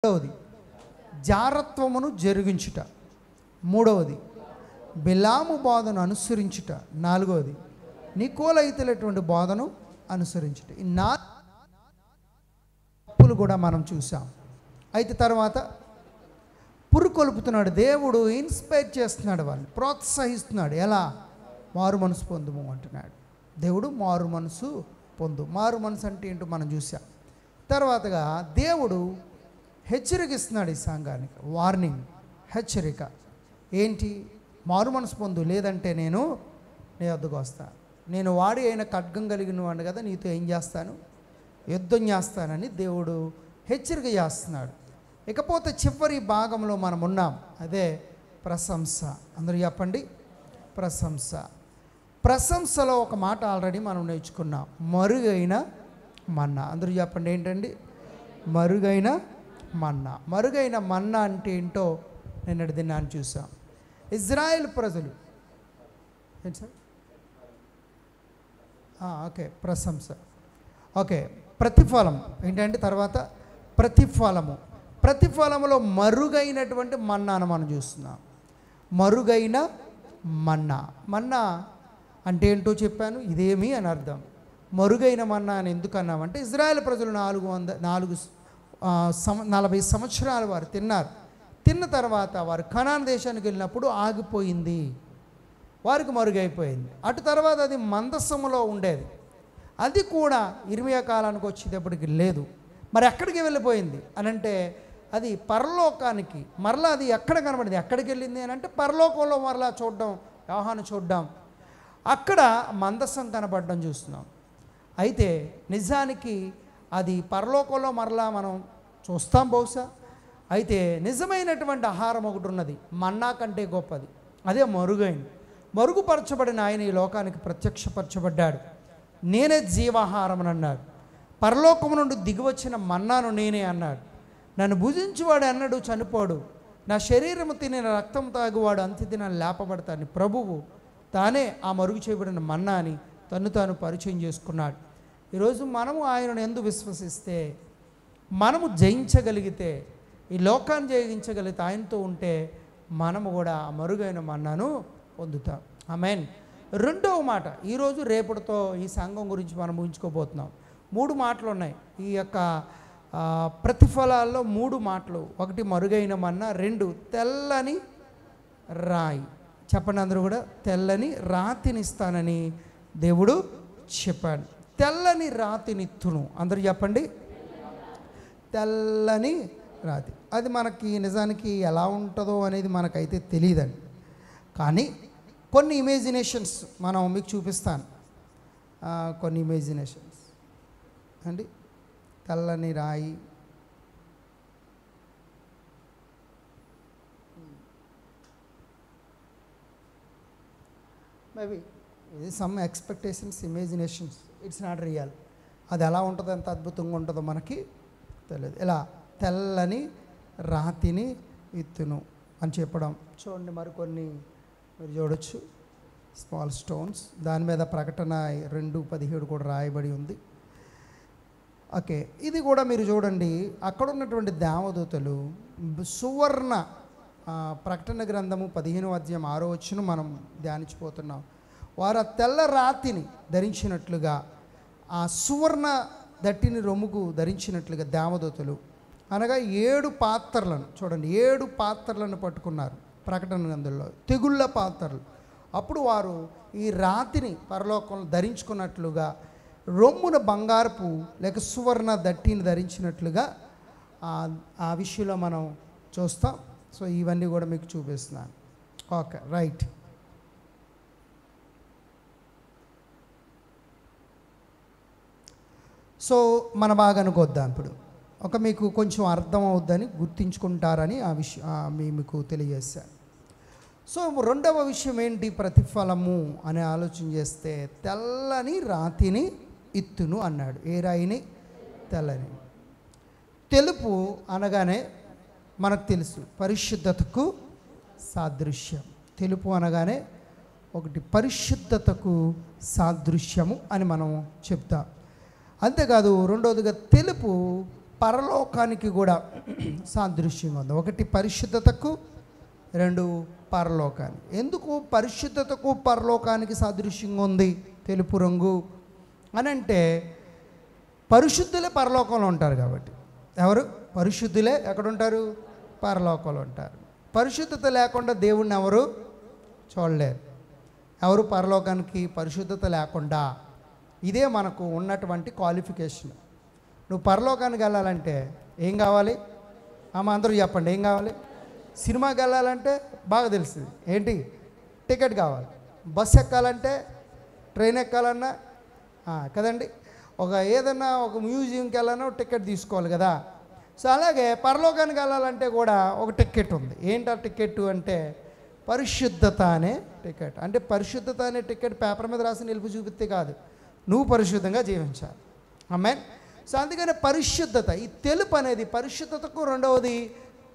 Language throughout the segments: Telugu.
రెండవది జారత్వమును జరిగించుట, మూడవది బిలాము బోధను అనుసరించుట, నాలుగవది నికోలయితులటువంటి బోధను అనుసరించుట. ఈ నాలుగు కూడా మనం చూసాం. అయితే తర్వాత పురుకొల్పుతున్నాడు దేవుడు, ఇన్స్పైర్ చేస్తున్నాడు, వాళ్ళని ప్రోత్సహిస్తున్నాడు. ఎలా? మారు మనసు పొందుము అంటున్నాడు దేవుడు. మారు మనసు పొందు. మారు మనసు అంటే ఏంటో మనం చూసాం. తర్వాతగా దేవుడు హెచ్చరికిస్తున్నాడు ఈ సంఘానికి, వార్నింగ్, హెచ్చరిక. ఏంటి? మారు మనసు పొందు, లేదంటే నేను నీ వద్దకు వస్తాను. నేను వాడి అయిన ఖడ్గం కలిగిన వాడిని కదా, నీతో ఏం చేస్తాను? యుద్ధం చేస్తానని దేవుడు హెచ్చరిక చేస్తున్నాడు. ఇకపోతే చివరి భాగంలో మనం ఉన్నాం, అదే ప్రశంస. అందరూ చెప్పండి, ప్రశంస. ప్రశంసలో ఒక మాట ఆల్రెడీ మనం నేర్చుకున్నాం, మరుగైన మన్నా. అందరూ చెప్పండి, ఏంటండి? మరుగైన మన్నా. మరుగైన మన్నా అంటే ఏంటో నిన్నటి దినాన్ని చూసాం. ఇజ్రాయెల్ ప్రజలు ఏంటి సార్? ఓకే, ప్రశంస. ఓకే, ప్రతిఫలం ఏంటంటే తర్వాత ప్రతిఫలము. ప్రతిఫలములో మరుగైనటువంటి మన్నాను మనం చూస్తున్నాం. మరుగైన మన్నా. మన్నా అంటే ఏంటో చెప్పాను, ఇదేమి అని అర్థం. మరుగైన మన్నా అని ఎందుకు అన్నామంటే, ఇజ్రాయెల్ ప్రజలు 40 సంవత్సరాలు వారు తిన్నారు. తిన్న తర్వాత వారు కనాన్ దేశానికి వెళ్ళినప్పుడు ఆగిపోయింది, వారికి మరుగైపోయింది. అటు తర్వాత అది మందసములో ఉండేది, అది కూడా ఇర్మియా కాలానికి వచ్చేటప్పటికి లేదు. మరి ఎక్కడికి వెళ్ళిపోయింది అని అంటే, అది పరలోకానికి మరలా. అది ఎక్కడ కనబడింది, ఎక్కడికి వెళ్ళింది అని అంటే, పరలోకంలో మరలా చూడడం, యోహాను చూడడం, అక్కడ మందసం కనబడడం చూస్తున్నాం. అయితే నిజానికి అది పరలోకంలో మరలా మనం చూస్తాం బహుశా. అయితే నిజమైనటువంటి ఆహారం ఒకటి ఉన్నది, మన్నా కంటే గొప్పది, అదే మరుగైంది. మరుగుపరచబడిన ఆయన ఈ లోకానికి ప్రత్యక్షపరచబడ్డాడు. నేనే జీవాహారం అని అన్నాడు. పరలోకము నుండి దిగివచ్చిన మన్నాను నేనే అన్నాడు. నన్ను భుజించువాడు అన్నాడు చనిపోడు, నా శరీరము తిని నా రక్తం తాగువాడు అంత్యదినాన్ని లేపబడతాను. ప్రభువు తానే ఆ మరుగు చేయబడిన మన్నా అని తను తాను పరిచయం చేసుకున్నాడు. ఈరోజు మనము ఆయనను ఎందుకు విశ్వసిస్తే, మనము జయించగలిగితే, ఈ లోకాన్ని జయించగలిగితే, ఆయనతో ఉంటే మనము కూడా ఆ మరుగైన మన్నాను పొందుతాం. ఆమేన్. రెండవ మాట, ఈరోజు రేపటితో ఈ సంఘం గురించి మనం ఊహించుకోబోతున్నాం. 3 మాటలు ఉన్నాయి ఈ యొక్క ప్రతిఫలాల్లో. 3 మాటలు. ఒకటి మరుగైన మన్నా, 2 తెల్లని రాయి. చెప్పండి అందరూ కూడా, తెల్లని రాతినిస్తానని దేవుడు చెప్పాడు. తెల్లని రాతినిత్తును. అందరూ చెప్పండి, తెల్లని రాతి. అది మనకి నిజానికి ఎలా ఉంటుందో అనేది మనకైతే తెలియదండి, కానీ కొన్ని ఇమేజినేషన్స్ మనం మీకు చూపిస్తాను. కొన్ని ఇమేజినేషన్స్ అండి. తెల్లని రాయి, మేబీ ఇది some expectations, imaginations, it's not real. అది ఎలా ఉంటుందో, ఎంత అద్భుతంగా ఉంటుందో మనకి తెలియదు. ఇలా తెల్లని రాతిని ఇత్తును అని చెప్పడం. చూడండి, మరికొన్ని మీరు చూడొచ్చు, స్మాల్ స్టోన్స్. దాని మీద ప్రకటన 2:17 కూడా రాయబడి ఉంది. ఓకే, ఇది కూడా మీరు చూడండి. అక్కడ ఉన్నటువంటి దేవదూతలు సువర్ణ, ప్రకటన గ్రంథము 15వ అధ్యాయం 6వ వచనం మనం ధ్యానించిపోతున్నాం. వారు ఆ తెల్ల రాతిని ధరించినట్లుగా, ఆ సువర్ణ దట్టిని రొమ్ముకు ధరించినట్లుగా దేవదూతలు, అనగా 7 పాత్రలను చూడండి, 7 పాత్రలను పట్టుకున్నారు ప్రకటన గ్రంథంలో, తెగుళ్ళ పాత్రలు. అప్పుడు వారు ఈ రాతిని పరలోకంలో ధరించుకున్నట్లుగా, రొమ్మున బంగారపు లేక సువర్ణ దట్టిని ధరించినట్లుగా ఆ విషయంలో మనం చూస్తాం. సో ఇవన్నీ కూడా మీకు చూపిస్తున్నాను. Okay, right. సో మన భాగానికి వద్దాం ఇప్పుడు. మీకు కొంచెం అర్థం అవుద్దని, గుర్తించుకుంటారని ఆ విషయం మీకు తెలియజేశాను. సో రెండవ విషయం ఏంటి? ప్రతిఫలము అనే ఆలోచన చేస్తే, తెల్లని రాతిని ఇత్తును అన్నాడు. ఏ రాయిని? తెల్లని. తెలుపు అనగానే మనకు తెలుసు, పరిశుద్ధతకు సాదృశ్యం. తెలుపు అనగానే ఒకటి పరిశుద్ధతకు సాదృశ్యము అని మనం చెప్తాం. అంతేకాదు, రెండవదిగా తెలుపు పరలోకానికి కూడా సాదృశ్యంగా ఉంది. ఒకటి పరిశుద్ధతకు, రెండు పరలోకానికి. ఎందుకు పరిశుద్ధతకు పరలోకానికి సాదృశ్యంగా ఉంది తెలుపు రంగు అని అంటే, పరిశుద్ధులే పరలోకంలో ఉంటారు కాబట్టి. ఎవరు? పరిశుద్ధులే ఎక్కడుంటారు? పరలోకంలో ఉంటారు. పరిశుద్ధత లేకుండా దేవుణ్ణి ఎవరు చూడలేరు. ఎవరు పరలోకానికి పరిశుద్ధత లేకుండా. ఇదే మనకు ఉన్నటువంటి క్వాలిఫికేషన్. నువ్వు పరలోకానికి వెళ్ళాలంటే ఏం కావాలి? అందరూ చెప్పండి, ఏం కావాలి? సినిమాకి వెళ్ళాలంటే బాగా తెలుస్తుంది ఏంటి? టికెట్ కావాలి. బస్సు ఎక్కాలంటే, ట్రైన్ ఎక్కాలన్నా కదండి, ఏదన్నా ఒక మ్యూజియంకి వెళ్ళాలన్నా టికెట్ తీసుకోవాలి కదా. సో అలాగే పరలోకానికి వెళ్ళాలంటే కూడా ఒక టికెట్ ఉంది. ఏంటి ఆ టికెట్ అంటే పరిశుద్ధత అనే టికెట్. అంటే పరిశుద్ధత అనే టికెట్ పేపర్ మీద రాసి నిలుపు చూపిస్తే కాదు, నువ్వు పరిశుద్ధంగా జీవించాలి. ఆమేన్. సో అందుకని పరిశుద్ధత, ఈ తెలుపు అనేది పరిశుద్ధతకు, రెండవది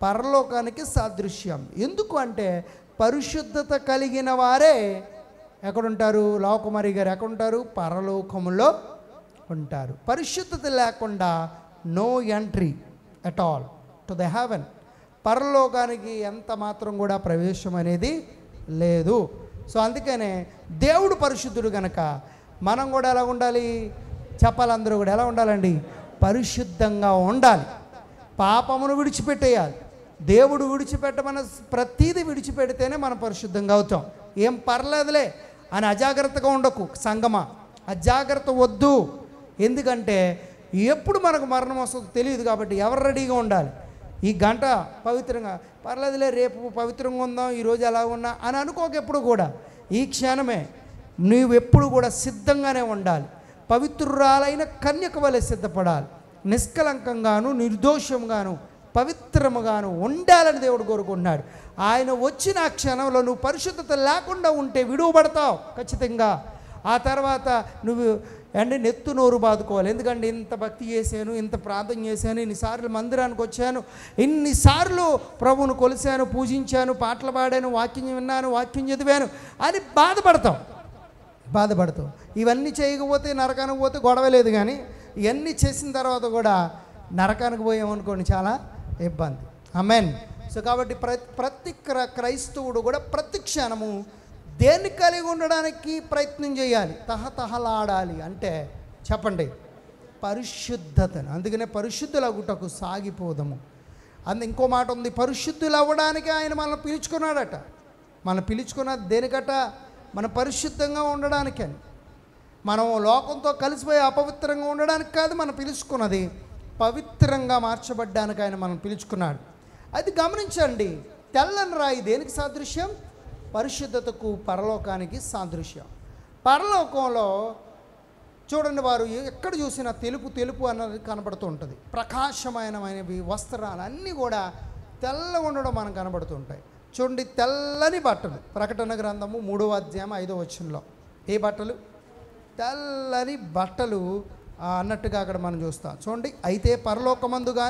పరలోకానికి సాదృశ్యం. ఎందుకు అంటే పరిశుద్ధత కలిగిన వారే ఎక్కడుంటారు? లోకమారి గారు ఎక్కడుంటారు? పరలోకములో ఉంటారు. పరిశుద్ధత లేకుండా no entry at all to the heaven. పరలోకానికి ఎంత మాత్రం కూడా ప్రవేశం అనేది లేదు. సో అందుకనే దేవుడు పరిశుద్ధుడు కనుక మనం కూడా ఎలా ఉండాలి? చెప్పాలందరూ కూడా ఎలా ఉండాలండి? పరిశుద్ధంగా ఉండాలి. పాపమును విడిచిపెట్టేయాలి. దేవుడు విడిచిపెట్టమన్న ప్రతీది విడిచిపెడితేనే మనం పరిశుద్ధంగా అవుతాం. ఏం పర్లేదులే అని అజాగ్రత్తగా ఉండకు సంగమా, అజాగ్రత్త వద్దు. ఎందుకంటే ఎప్పుడు మనకు మరణం వస్తుందో తెలియదు కాబట్టి ఎవరు రెడీగా ఉండాలి. ఈ గంట పవిత్రంగా, పర్లేదులే రేపు పవిత్రంగా ఉందాం, ఈరోజు ఎలా ఉన్నా అని అనుకోకెప్పుడు కూడా. ఈ క్షణమే నువ్వెప్పుడు కూడా సిద్ధంగానే ఉండాలి. పవిత్రురాలైన కన్యక వలె సిద్ధపడాలి. నిష్కలంకంగాను, నిర్దోషంగాను, పవిత్రముగాను ఉండాలని దేవుడు కోరుకుంటున్నాడు. ఆయన వచ్చిన ఆ క్షణంలో నువ్వు పరిశుద్ధత లేకుండా ఉంటే విడువబడతావు ఖచ్చితంగా. ఆ తర్వాత నువ్వు నెత్తు నోరు బాదుకోవాలి. ఎందుకంటే ఇంత భక్తి చేశాను, ఇంత ప్రార్థన చేశాను, ఇన్నిసార్లు మందిరానికి వచ్చాను, ఇన్నిసార్లు ప్రభువును కొలిశాను, పూజించాను, పాటలు పాడాను, వాక్యం విన్నాను, వాక్యం చదివాను అని బాధపడతావు. ఇవన్నీ చేయకపోతే నరకానికి పోతే గొడవ లేదు. కానీ ఇవన్నీ చేసిన తర్వాత కూడా నరకానికి పోయామనుకోండి చాలా ఇబ్బంది. ఆమేన్. సో కాబట్టి ప్రతి క్రైస్తవుడు కూడా ప్రతి క్షణము దేన్ని కలిగి ఉండడానికి ప్రయత్నం చేయాలి? తహతహలాడాలి. అంటే చెప్పండి, పరిశుద్ధతను. అందుకనే పరిశుద్ధులగుటకు సాగిపోదాము. ఇంకో మాట ఉంది, పరిశుద్ధులు అవ్వడానికి ఆయన మనల్ని పిలుచుకున్నాడట. మనం పిలుచుకున్నది దేనికట? మనం పరిశుద్ధంగా ఉండడానికని. మనం లోకంతో కలిసిపోయి అపవిత్రంగా ఉండడానికి కాదు మనం పిలుచుకున్నది, పవిత్రంగా మార్చబడ్డానికి ఆయన మనం పిలుచుకున్నాడు. అది గమనించండి. తెల్లని రాయి దేనికి సాదృశ్యం? పరిశుద్ధతకు, పరలోకానికి సాదృశ్యం. పరలోకంలో చూడండి, వారు ఎక్కడ చూసినా తెలుపు తెలుపు అన్నది కనబడుతూ ఉంటుంది. ప్రకాశమైనవి వస్త్రాలు అన్నీ కూడా తెల్లగా ఉండడం మనకు కనబడుతుంటాయి. చూడండి, తెల్లని బట్టలు. ప్రకటన గ్రంథము 3వ అధ్యాయం 5వ వచనంలో ఏ బట్టలు? తెల్లని బట్టలు అన్నట్టుగా అక్కడ మనం చూస్తాం. చూడండి, అయితే పరలోకమందుగా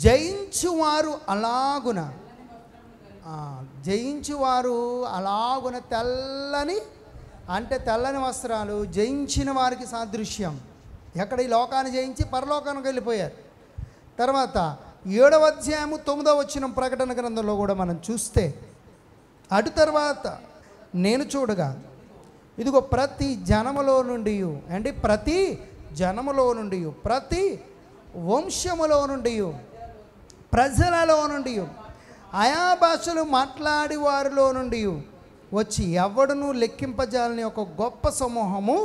జయించువారు అలాగున తెల్లని, అంటే తెల్లని వస్త్రాలు జయించిన వారికి సాదృశ్యం. ఎక్కడ? ఈ లోకాన్ని జయించి పరలోకానికి వెళ్ళిపోయారు. తర్వాత 7వ అధ్యాయము 9వ వచనం ప్రకటన గ్రంథంలో కూడా మనం చూస్తే, అటు తర్వాత నేను చూడగా ఇదిగో ప్రతి జనములో నుండి, అంటే ప్రతి జనములో నుండి, ప్రతి వంశములో నుండి, ప్రజలలో నుండి, ఆయా భాషలు మాట్లాడి వారిలో నుండి వచ్చి ఎవడును లెక్కింపజాలని ఒక గొప్ప సమూహము,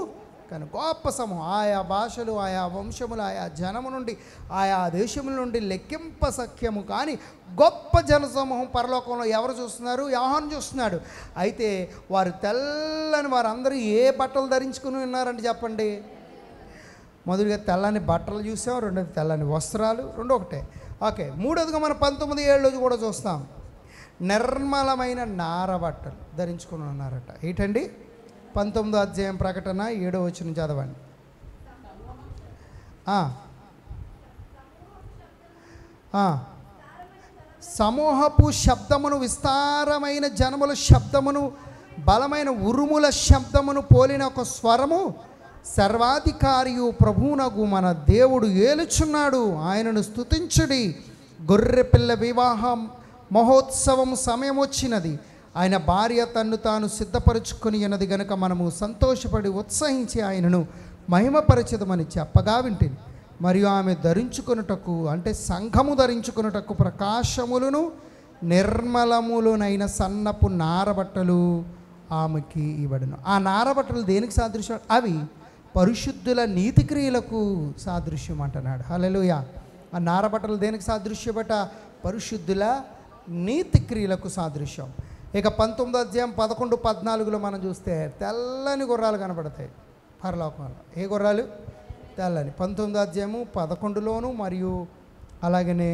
కానీ గొప్ప సమూహం, ఆయా భాషలు, ఆయా వంశములు, ఆయా జనము నుండి, ఆయా దేశముల నుండి లెక్కింప సఖ్యము కానీ గొప్ప జనసమూహం పరలోకంలో ఎవరు చూస్తున్నారు? యోహాను చూస్తున్నాడు. అయితే వారు తెల్లని, వారందరూ ఏ బట్టలు ధరించుకుని ఉన్నారంటే చెప్పండి. మొదటిగా తెల్లని బట్టలు చూసాం, రెండోది తెల్లని వస్త్రాలు, రెండో ఒకటే. ఓకే, మూడోదిగా మనం 19:7 కూడా చూస్తాం, నిర్మలమైన నార బట్టలు ధరించుకుని ఉన్నారట. ఏంటండి? 19వ అధ్యాయం ప్రకటన 7వ వచనం చదవండి. సమూహపు శబ్దమును, విస్తారమైన జనముల శబ్దమును, బలమైన ఉరుముల శబ్దమును పోలిన ఒక స్వరము సర్వాధికారియు ప్రభువునగు మన దేవుడు ఏలుచున్నాడు, ఆయనను స్తుతించుడి. గొర్రెపిల్ల వివాహం మహోత్సవం సమయం వచ్చినది, ఆయన భార్య తన్ను తాను సిద్ధపరచుకొని ఉన్నది గనుక మనము సంతోషపడి ఉత్సహించి ఆయనను మహిమపరచదమని చెప్పగా వింటిని. మరియు ఆమె ధరించుకొనుటకు, అంటే సంఘము ధరించుకొనుటకు ప్రకాశములను నిర్మలములునైన సన్నపు నారబట్టలు ఆమెకి ఇవ్వడును. ఆ నారబట్టలు దేనికి సాదృశ్యం? అవి పరిశుద్ధుల నీతి క్రియలకు సాదృశ్యం అంటున్నాడు. హల్లెలూయా. ఆ నారబట్టలు దేనికి సాదృశ్యమట? పరిశుద్ధుల నీతి క్రియలకు సాదృశ్యం. ఇక 19వ అధ్యాయం 11, 14లో మనం చూస్తే తెల్లని గుర్రాలు కనబడతాయి పరలోకంలో. ఏ గుర్రాలు? తెల్లని. 19వ అధ్యాయము 11లోను మరియు అలాగనే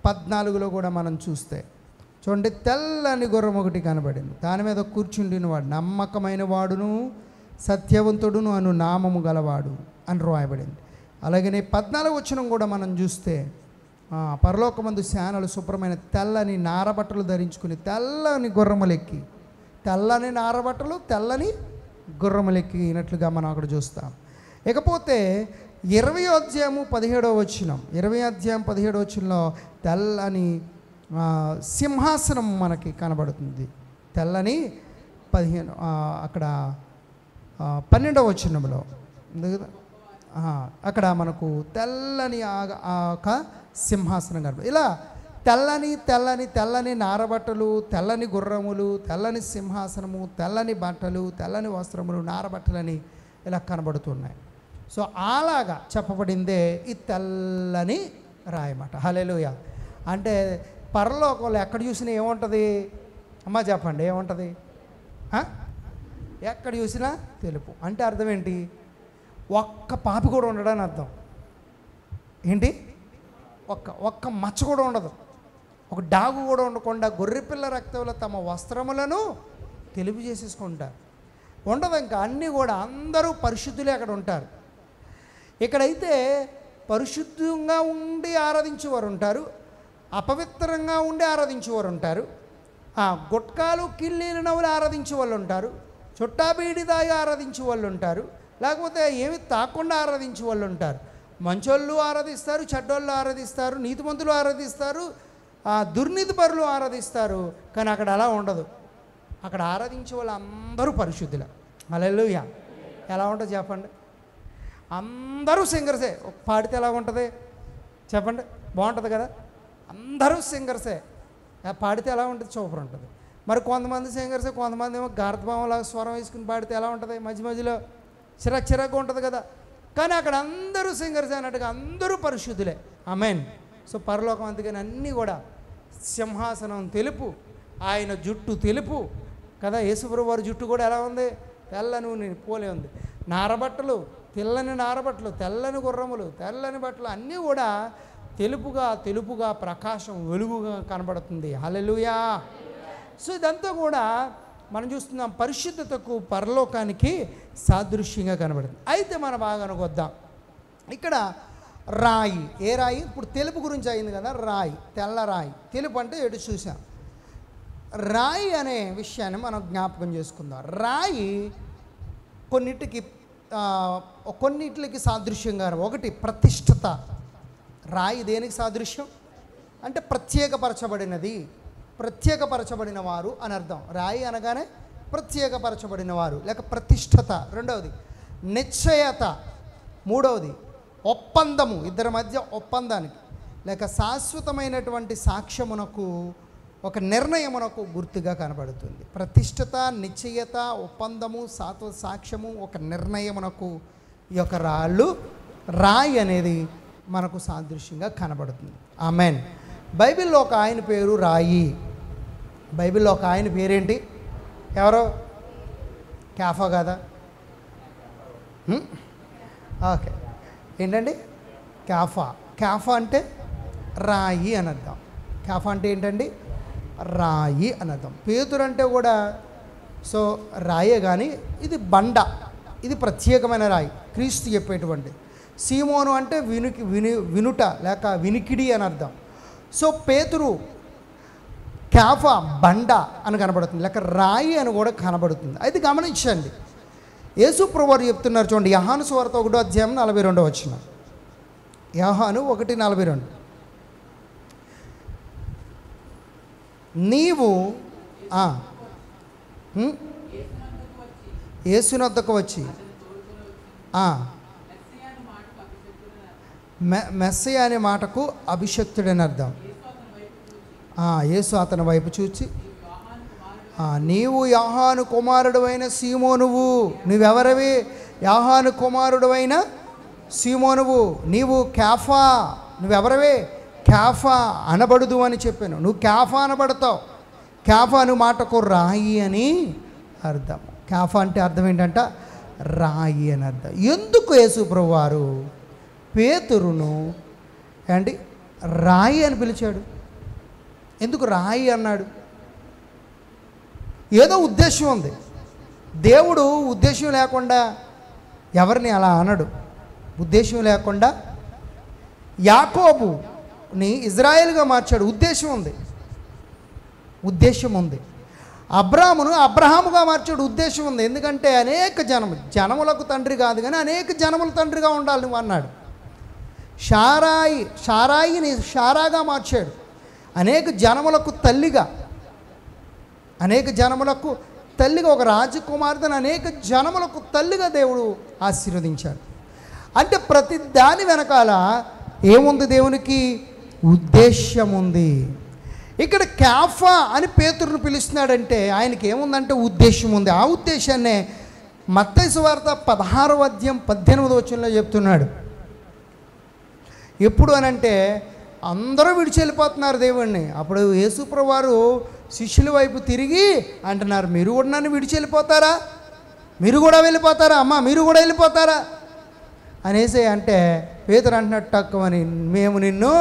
14లో కూడా మనం చూస్తే చూడండి, తెల్లని గుర్రం ఒకటి కనబడింది, దాని మీద కూర్చుండిన వాడు నమ్మకమైన వాడును సత్యవంతుడును అను నామము గలవాడు అని రాయబడింది. అలాగనే 14వ వచనం కూడా మనం చూస్తే పరలోకమందు సేనలు శుభ్రమైన తెల్లని నారబట్టలు ధరించుకుని తెల్లని గుర్రములెక్కి, తెల్లని నారబట్టలు తెల్లని గుర్రములెక్కినట్లుగా మనం అక్కడ చూస్తాం. ఇకపోతే 20వ అధ్యాయము 17వ వచనం, 20వ అధ్యాయం 17వ వచనంలో తెల్లని సింహాసనం మనకి కనబడుతుంది. తెల్లని 15 అక్కడ 12వ వచనంలో అక్కడ మనకు తెల్లని ఒక సింహాసనం కనబడుతుంది. ఇలా తెల్లని తెల్లని తెల్లని నారబట్టలు, తెల్లని గుర్రములు, తెల్లని సింహాసనము, తెల్లని బట్టలు, తెల్లని వస్త్రములు, నారబట్టలని ఇలా కనబడుతున్నాయి. సో అలాగా చెప్పబడిందే ఈ తెల్లని రాయమాట. హల్లెలూయా. అంటే పరలోకంలో ఎక్కడ చూసినా ఏముంటుంది అమ్మా? చెప్పండి, ఏముంటుంది? ఎక్కడ చూసినా తెలుపు. అంటే అర్థం ఏంటి? ఒక్క పాపి కూడా ఉండడని అర్థం. ఏంటి? ఒక్క మచ్చ కూడా ఉండదు, ఒక డాగు కూడా ఉండకుండా గొర్రెపిల్ల రక్తంలో తమ వస్త్రములను తెలుపు చేసేసుకుంటారు. ఉండదు ఇంకా, అన్నీ కూడా అందరూ పరిశుద్ధులే అక్కడ ఉంటారు. ఇక్కడైతే పరిశుద్ధంగా ఉండి ఆరాధించేవారు ఉంటారు, అపవిత్రంగా ఉండి ఆరాధించేవారు ఉంటారు, గుట్కాలు కిళ్ళీలు నవ్వులు ఆరాధించే వాళ్ళు ఉంటారు, చుట్టా బీడి దాగి ఆరాధించే వాళ్ళు ఉంటారు, లేకపోతే ఏమి తాకుండా ఆరాధించే వాళ్ళు ఉంటారు. మంచోళ్ళు ఆరాధిస్తారు, చెడ్డోళ్ళు ఆరాధిస్తారు, నీతిమంతులు ఆరాధిస్తారు, దుర్నీతి పరులు ఆరాధిస్తారు. కానీ అక్కడ అలా ఉండదు. అక్కడ ఆరాధించే వాళ్ళు అందరూ పరిశుద్ధులే. హల్లెలూయా. ఎలా ఉంటుంది చెప్పండి? అందరూ సింగర్సే. పాడితే ఎలా ఉంటుంది చెప్పండి? బాగుంటుంది కదా? అందరూ సింగర్సే. పాడితే ఎలా ఉంటుంది? సూపర్ ఉంటుంది. మరి కొంతమంది సింగర్సే, కొంతమంది ఏమో గార్ధభావంలాగా స్వరం వేసుకుని పాడితే ఎలా ఉంటుంది? మధ్య మధ్యలో చిరాగ్గా ఉంటుంది కదా. కానీ అక్కడ అందరూ సింగర్సే అన్నట్టుగా అందరూ పరిశుద్ధులే. ఆమేన్. సో పరలోకం అందుకని అన్నీ కూడా సింహాసనం తెలుపు, ఆయన జుట్టు తెలుపు కదా. యేసుప్రభువు వారి జుట్టు కూడా ఎలా ఉంది? తెల్లని పోలే ఉంది. నారబట్టలు, తెల్లని నారబట్టలు, తెల్లని గుర్రములు, తెల్లని బట్టలు అన్నీ కూడా తెలుపుగా ప్రకాశం వెలుగుగా కనబడుతుంది. హల్లెలూయా. సో ఇదంతా కూడా మనం చూస్తున్నాం పరిశుద్ధతకు, పరలోకానికి సాదృశ్యంగా కనబడుతుంది. అయితే మనం బాగా అనుకొద్దాం, ఇక్కడ రాయి. ఏ రాయి? ఇప్పుడు తెలుపు గురించి అయింది కదా, రాయి, తెల్ల రాయి. తెలుపు అంటే ఎటు చూసాం. రాయి అనే విషయాన్ని మనం జ్ఞాపకం చేసుకుందాం. రాయి కొన్నిటికి సాదృశ్యంగా, ఒకటి ప్రతిష్ఠత. రాయి దేనికి సాదృశ్యం అంటే ప్రత్యేకపరచబడినది, ప్రత్యేకపరచబడిన వారు అని అర్థం. రాయి అనగానే ప్రత్యేకపరచబడిన వారు లేక ప్రతిష్ఠత. రెండవది నిశ్చయత. మూడవది ఒప్పందము, ఇద్దరి మధ్య ఒప్పందానికి లేక శాశ్వతమైనటువంటి సాక్ష్యమునకు, ఒక నిర్ణయమునకు గుర్తుగా కనబడుతుంది. ప్రతిష్ఠత, నిశ్చయత, ఒప్పందము, సాక్ష్యము, ఒక నిర్ణయమునకు ఈ యొక్క రాయి అనేది మనకు సాదృశ్యంగా కనబడుతుంది. ఆమేన్. బైబిల్లో ఒక ఆయన పేరు రాయి. బైబిల్లో ఒక ఆయన పేరేంటి? ఎవరో? క్యాఫా కదా? ఓకే, ఏంటండి? క్యాఫా అంటే రాయి అని అర్థం. క్యాఫా అంటే ఏంటండి? రాయి అని అర్థం. పేతురు అంటే కూడా సో రాయే, కానీ ఇది బండ, ఇది ప్రత్యేకమైన రాయి, క్రీస్తు చెప్పేటువంటి. సీమోను అంటే వినుట లేక వినికిడి అని అర్థం. సో పేతురు క్యాఫా బండ అని కనబడుతుంది, లేక రాయి అని కూడా కనబడుతుంది. అయితే గమనించండి, యేసు ప్రభువారు చెప్తున్నారు చూడండి, యోహాను సువార్త 1:42. యోహాను 1:42. నీవు యేసునొద్దకు వచ్చి మెస్సయ్య అనే మాటకు అభిషక్తుడని అర్థం. యేసు అతని వైపు చూచి, నీవు యోహాను కుమారుడువైన సీమోనువు. నువ్వెవరవి? యోహాను కుమారుడువైన సీమోనువు. నీవు కేఫా. నువ్వెవరవే? కేఫా అనబడుదు అని చెప్పాను. నువ్వు కేఫా అనబడతావు. కేఫా అను మాటకు రాయి అని అర్థం. కేఫా అంటే అర్థం ఏంటంట? రాయి అని అర్థం. ఎందుకు యేసు ప్రభువారు పేతురును రాయి అని పిలిచాడు? ఎందుకు రాయి అన్నాడు? ఏదో ఉద్దేశం ఉంది. దేవుడు ఉద్దేశం లేకుండా ఎవరిని అలా అనడు. ఉద్దేశం లేకుండా యాకోబుని ఇజ్రాయేల్గా మార్చాడు. ఉద్దేశం ఉంది. అబ్రామును అబ్రహాముగా మార్చాడు. ఉద్దేశం ఉంది. ఎందుకంటే అనేక జనములకు తండ్రి కాదు కానీ అనేక జనముల తండ్రిగా ఉండాలి నువ్వు అన్నాడు. షారాయిని షారాగా మార్చాడు. అనేక జనములకు తల్లిగా ఒక రాజకుమార్తెను అనేక జనములకు తల్లిగా దేవుడు ఆశీర్వదించాడు. అంటే ప్రతి దాని వెనకాల ఏముంది? దేవునికి ఉద్దేశ్యం ఉంది. ఇక్కడ కేఫా అని పేతురును పిలుస్తున్నాడంటే ఆయనకి ఏముందంటే ఉద్దేశం ఉంది. ఆ ఉద్దేశాన్నే మత్తయి సువార్త 16:18 చెప్తున్నాడు. ఎప్పుడు అనంటే అందరూ విడిచి వెళ్ళిపోతున్నారు దేవుణ్ణి. అప్పుడు యేసు ప్రభువారు శిష్యుల వైపు తిరిగి అంటున్నారు, మీరు కూడా నన్ను విడిచి వెళ్ళిపోతారా? మీరు కూడా వెళ్ళిపోతారా? అమ్మా మీరు కూడా వెళ్ళిపోతారా అనేసి అంటే పేతురు అంటున్నట్టు తక్కువని, మేము నిన్ను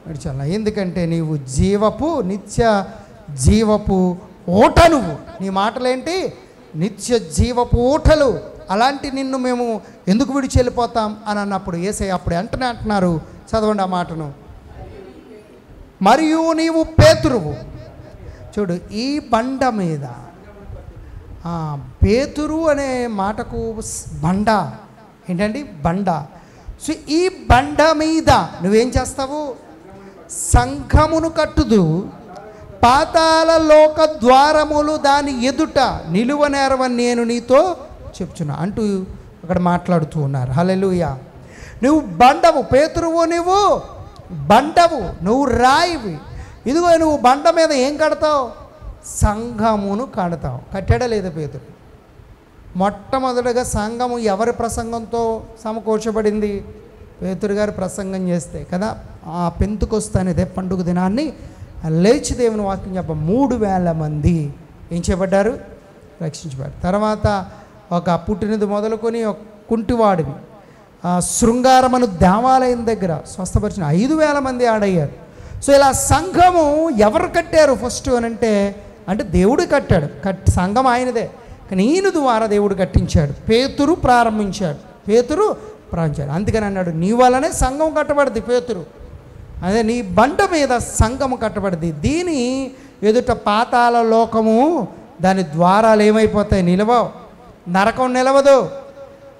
విడిచాల. ఎందుకంటే నీవు నిత్య జీవపు ఓట. నువ్వు నీ మాటలేంటి? నిత్య జీవపు ఓటలు. అలాంటి నిన్ను మేము ఎందుకు విడిచి వెళ్ళిపోతాం అని అన్నప్పుడు యేసయ్య అప్పుడే అంటున్నారు. చదవండి ఆ మాటను. మరియు నీవు పేతురువు. చూడు, ఈ బండ మీద, పేతురు అనే మాటకు బండ ఏంటండి? బండ. సో ఈ బండ మీద నువ్వేం చేస్తావు? సంఘమును కట్టుదు. పాతాళ లోక ద్వారములు దాని ఎదుట నిలువనేరవని నేను నీతో చెప్తున్నా అంటూ అక్కడ మాట్లాడుతూ ఉన్నారు. హల్లెలూయా. నువ్వు బండవు, పేతురువు. నువ్వు బండవు, నువ్వు రాయివి. ఇదిగో నువ్వు బండ మీద ఏం కడతావు? సంఘమును కడతావు. కట్టాడా లేదా పేతురు? మొట్టమొదటిగా సంఘము ఎవరి ప్రసంగంతో సమకూర్చబడింది? పేతురు గారు ప్రసంగం చేస్తే కదా. ఆ పెంతుకొస్తు అనేది పండుగ దినాన్ని లేచి దేవుని వాక్యం 3,000 మంది ఏం చేయబడ్డారు? రక్షించబడ్డారు. తర్వాత ఒక పుట్టినది మొదలుకొని ఒక కుంటివాడిని శృంగారమను దేవాలయం దగ్గర స్వస్థపరిచిన 5,000 మంది ఆడయ్యారు. సో ఇలా సంఘము ఎవరు కట్టారు ఫస్ట్ అంటే దేవుడు కట్టాడు. సంఘం ఆయనదే, కానీ ఈయన ద్వారా దేవుడు కట్టించాడు. పేతురు ప్రారంభించాడు. అందుకని అన్నాడు, నీ వల్లనే సంఘం కట్టబడింది. పేతురు అదే నీ బండ మీద సంఘము కట్టబడింది. దీని ఎదుట పాతాళ లోకము దాని ద్వారాలు ఏమైపోతాయి? నిలవవు. నరకం నిలవదు,